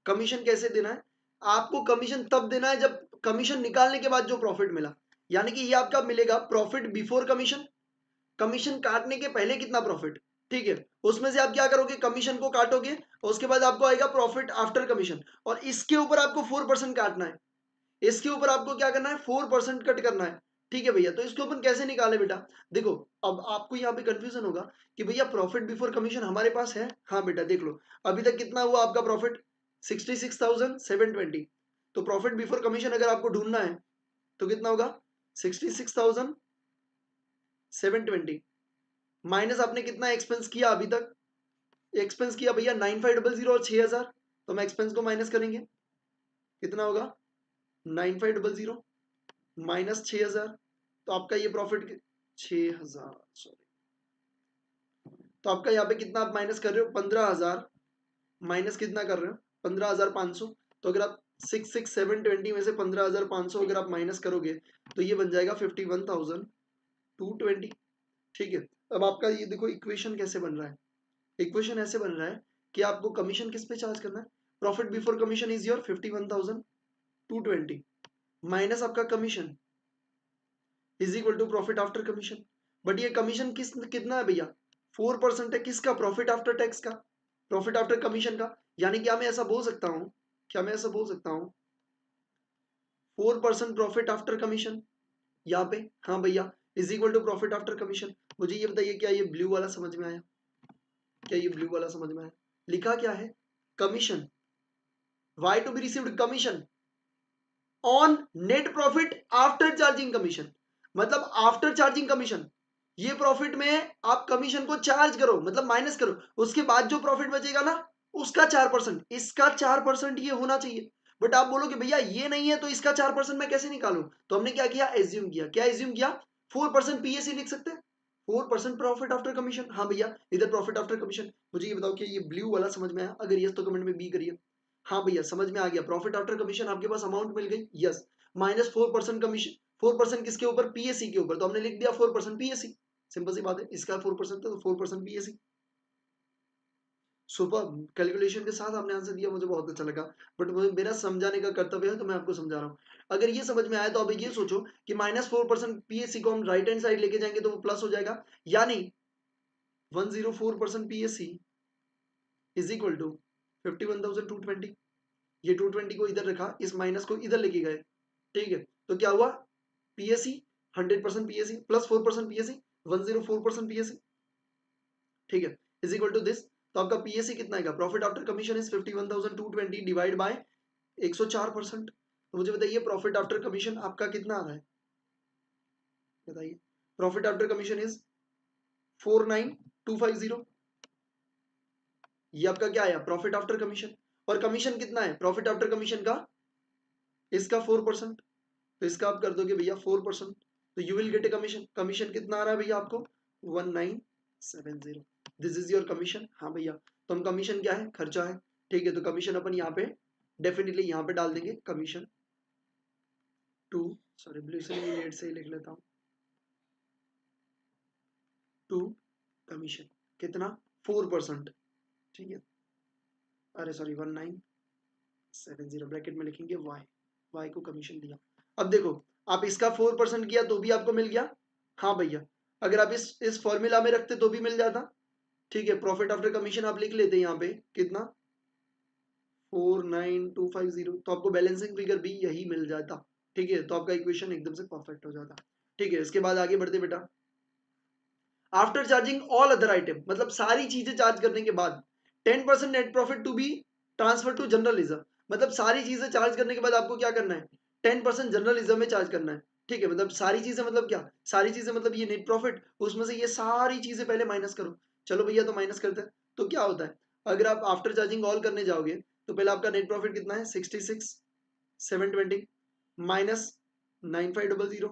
कमीशन कैसे देना है, आपको कमीशन तब देना है जब कमीशन निकालने के बाद जो प्रॉफिट मिला, यानी कि ये आपका मिलेगा प्रॉफिट बिफोर कमीशन, कमीशन काटने के पहले कितना प्रॉफिट, ठीक है, उसमें से आप क्या करोगे, कमीशन को काटोगे और उसके बाद आपको आएगा प्रॉफिट आफ्टर कमीशन, और इसके ऊपर आपको 4% काटना है, इसके ऊपर आपको क्या करना है, 4% कट करना है। ठीक है भैया, तो इसको अपन कैसे निकाले बेटा, देखो अब आपको यहाँ पे कंफ्यूजन होगा कि भैया प्रॉफिट बिफोर कमीशन हमारे पास है, हाँ बेटा देख लो, अभी तक कितना हुआ आपका प्रॉफिट, 66,720, तो प्रॉफिट बिफोर कमीशन अगर आपको ढूंढना है तो कितना होगा, 66,720 माइनस आपने कितना एक्सपेंस किया अभी तक, एक्सपेंस किया भैया 9500 और 6000, तो हम एक्सपेंस को माइनस करेंगे, कितना होगा 9500 माइनस 6000, तो आपका ये प्रॉफिट 6000, सॉरी, तो आपका यहाँ पे कितना आप माइनस कर रहे हो, 15,000 माइनस कितना कर रहे हो, 15,500, तो अगर आप 66,720 में से 15,500 अगर आप माइनस करोगे तो ये बन जाएगा 51,220। ठीक है, अब आपका ये देखो इक्वेशन कैसे बन रहा है, इक्वेशन ऐसे बन रहा है कि आपको कमीशन किस पे चार्ज करना है, profit before commission is your 51,220 minus आपका commission is equal to profit after commission, but ये कमीशन किस कितना है भैया, 4% है, किसका, प्रॉफिट आफ्टर टैक्स का, प्रॉफिट आफ्टर कमीशन का, यानी क्या मैं ऐसा बोल सकता हूँ, क्या मैं ऐसा बोल सकता हूँ 4% प्रॉफिट आफ्टर कमीशन यहाँ पे, हाँ भैया, is equal to profit after commission. मुझे ये बताइए क्या ये ब्लू वाला समझ में आया, क्या ये ब्लू वाला समझ में आया, लिखा क्या है, commission, Y to be received commission on net profit after charging commission, मतलब आफ्टर चार्जिंग कमीशन, ये प्रॉफिट में आप कमीशन को चार्ज करो, मतलब माइनस करो, उसके बाद जो प्रॉफिट बचेगा ना उसका 4%, इसका 4% ये होना चाहिए, बट आप बोलोगे भैया ये नहीं है तो इसका 4% मैं कैसे निकालूं, तो हमने क्या किया, एज्यूम किया, क्या एज्यूम किया, 4% पीएससी लिख सकते हैं, 4% प्रॉफिट आफ्टर कमीशन, हाँ भैया इधर प्रॉफिट आफ्टर कमीशन। मुझे ये बताओ कि ये ब्लू वाला समझ में आया, अगर यस तो कमेंट में बी करिए, हाँ भैया समझ में आ गया, प्रॉफिट आफ्टर कमीशन आपके पास अमाउंट मिल गई, यस, माइनस 4% कमीशन, 4% किसके ऊपर, पीएससी के ऊपर, तो हमने लिख दिया 4% पीएससी, सिंपल सी बात है, इसका 4% था तो 4% पीएससी। सुपर, कैलकुलेशन के साथ आपने आंसर दिया, मुझे बहुत अच्छा लगा, बट मुझे मेरा समझाने का कर्तव्य है तो मैं आपको समझा रहा हूँ। अगर ये समझ में आया तो अब ये सोचो कि -4% पीएससी को हम राइट हैंड साइड लेके जाएंगे तो वो प्लस हो जाएगा, यानी 104% पीएससी इज इक्वल टू 51,220, ये 220 को इधर रखा, इस माइनस को इधर लेके गए, ठीक है, तो क्या हुआ, PSC 100% PSC plus 4% PSC 104% PSC, ठीक है, इज इक्वल टू दिस, तो आपका पीएससी कितना आएगा, profit after commission is 51,220 divide by 104%, तो मुझे बताइए प्रॉफिट आफ्टर कमीशन आपका कितना आ रहा है, बताइए, प्रॉफिट आफ्टर कमीशन इज 49,250, ये आपका क्या आया, प्रॉफिट आफ्टर कमीशन, और कमीशन कितना है प्रॉफिट आफ्टर कमीशन का, इसका 4%, तो इसका आप कर दोगे भैया 4%, तो you will get a commission, commission कितना आ रहा है भैया आपको 1970, दिस इज योर कमीशन, हाँ भैया, तो हम कमीशन क्या है, खर्चा है, ठीक है, तो कमीशन अपन यहाँ पे डेफिनेटली यहाँ पे डाल देंगे, कमीशन टू, सॉरी ब्लू से नहीं रेड से ही लिख लेता हूँ, टू कमीशन कितना 4%, ठीक है, अरे सॉरी 1970 ब्रैकेट में लिखेंगे वाई, वाई को कमीशन दिया, अब देखो आप इसका 4% किया तो भी आपको मिल गया, हाँ भैया, अगर आप इस फॉर्मूला में रखते तो भी मिल जाता, ठीक है, प्रॉफिट आफ्टर कमीशन आप लिख लेते यहाँ पे कितना 49,250, तो आपको बैलेंसिंग फिगर भी यही मिल जाता, ठीक है, तो आपका इक्वेशन एकदम से परफेक्ट हो जाता, ठीक है, इसके बाद आगे बढ़ते बेटा, after charging all other item, मतलब सारी चीजें चार्ज करने के बाद 10% net profit to be transfer to general reserve, मतलब सारी चीजें चार्ज करने के बाद आपको क्या करना है, 10% जनरल रिजर्व में चार्ज करना है, ठीक है, मतलब सारी चीजें मतलब क्या, सारी चीजें मतलब ये नेट प्रॉफिट, उसमें से ये सारी चीजें पहले माइनस करो, चलो भैया तो माइनस करते हैं, तो क्या होता है, अगर आप आफ्टर चार्जिंग ऑल करने जाओगे तो पहले आपका नेट प्रॉफिट कितना है 66,720 माइनस 9500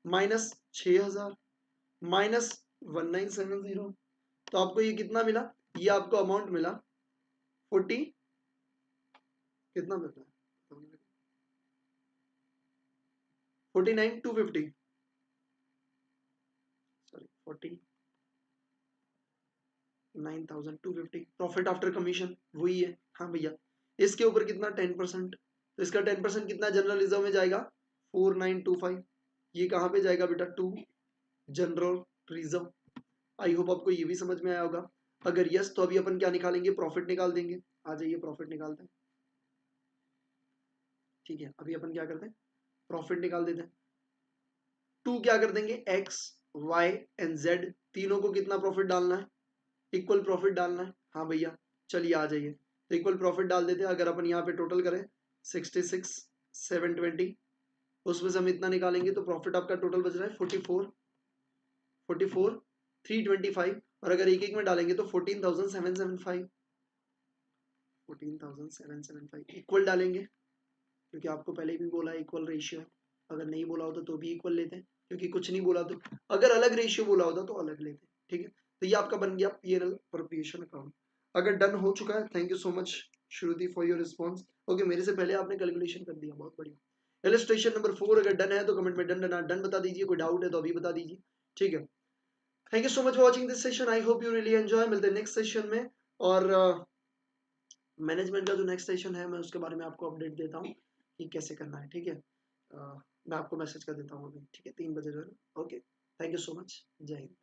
माइनस 6000 माइनस 1970। तो आपको ये कितना मिला, ये आपको अमाउंट मिला 40 कितना मिला 49,250, सॉरी 49,250 प्रॉफिट आफ्टर कमीशन वही है। हाँ भैया, इसके ऊपर कितना 10%, तो इसका 10% कितना जनरल रिजर्व में जाएगा 4925। ये कहाँ पे जाएगा बेटा, to general reserve. I hope आपको ये भी समझ में आया होगा। अगर यस तो अभी अपन क्या निकालेंगे, प्रॉफिट निकाल देंगे। आ जाइए प्रॉफिट निकालते हैं। ठीक है, अभी अपन क्या करते हैं, प्रॉफिट निकाल देते हैं। टू क्या कर देंगे, एक्स वाई एंड जेड तीनों को कितना प्रॉफिट डालना है, इक्वल प्रॉफिट डालना है। हाँ भैया, चलिए आ जाइए, तो इक्वल प्रॉफिट डाल देते हैं। अगर अपन यहाँ पे टोटल करें 66,720, उसमें से हम इतना निकालेंगे तो प्रॉफिट आपका टोटल बच रहा है 44,325। और अगर एक एक में डालेंगे तो 14,775, 14,775 इक्वल डालेंगे, क्योंकि आपको पहले भी बोला है इक्वल रेशियो है। अगर नहीं बोला होता तो भी इक्वल लेते हैं, क्योंकि कुछ नहीं बोला तो, अगर अलग रेशियो बोला होता तो अलग लेते हैं। ठीक है, तो ये आपका बन गया पीएनएल प्रोप्रिएशन अकाउंट। अगर डन हो चुका है, thank you so much Shruti for your response. Okay, मेरे से पहले आपने कैलकुलेशन कर दिया, बहुत बढ़िया। इलस्ट्रेशन नंबर 4 अगर डन है तो कमेंट में डन डन डन बता दीजिए, कोई डाउट है तो अभी बता दीजिए। ठीक है, thank you so much for watching this session, I hope you really enjoy. मिलते हैं नेक्स्ट सेशन में, और मैनेजमेंट का जो नेक्स्ट सेशन है मैं उसके बारे में आपको अपडेट देता हूँ कि कैसे करना है। ठीक है, मैं आपको मैसेज कर देता हूँ अभी। ठीक है, 3 बजे जो है ना। Okay, thank you so much, जय हिंद।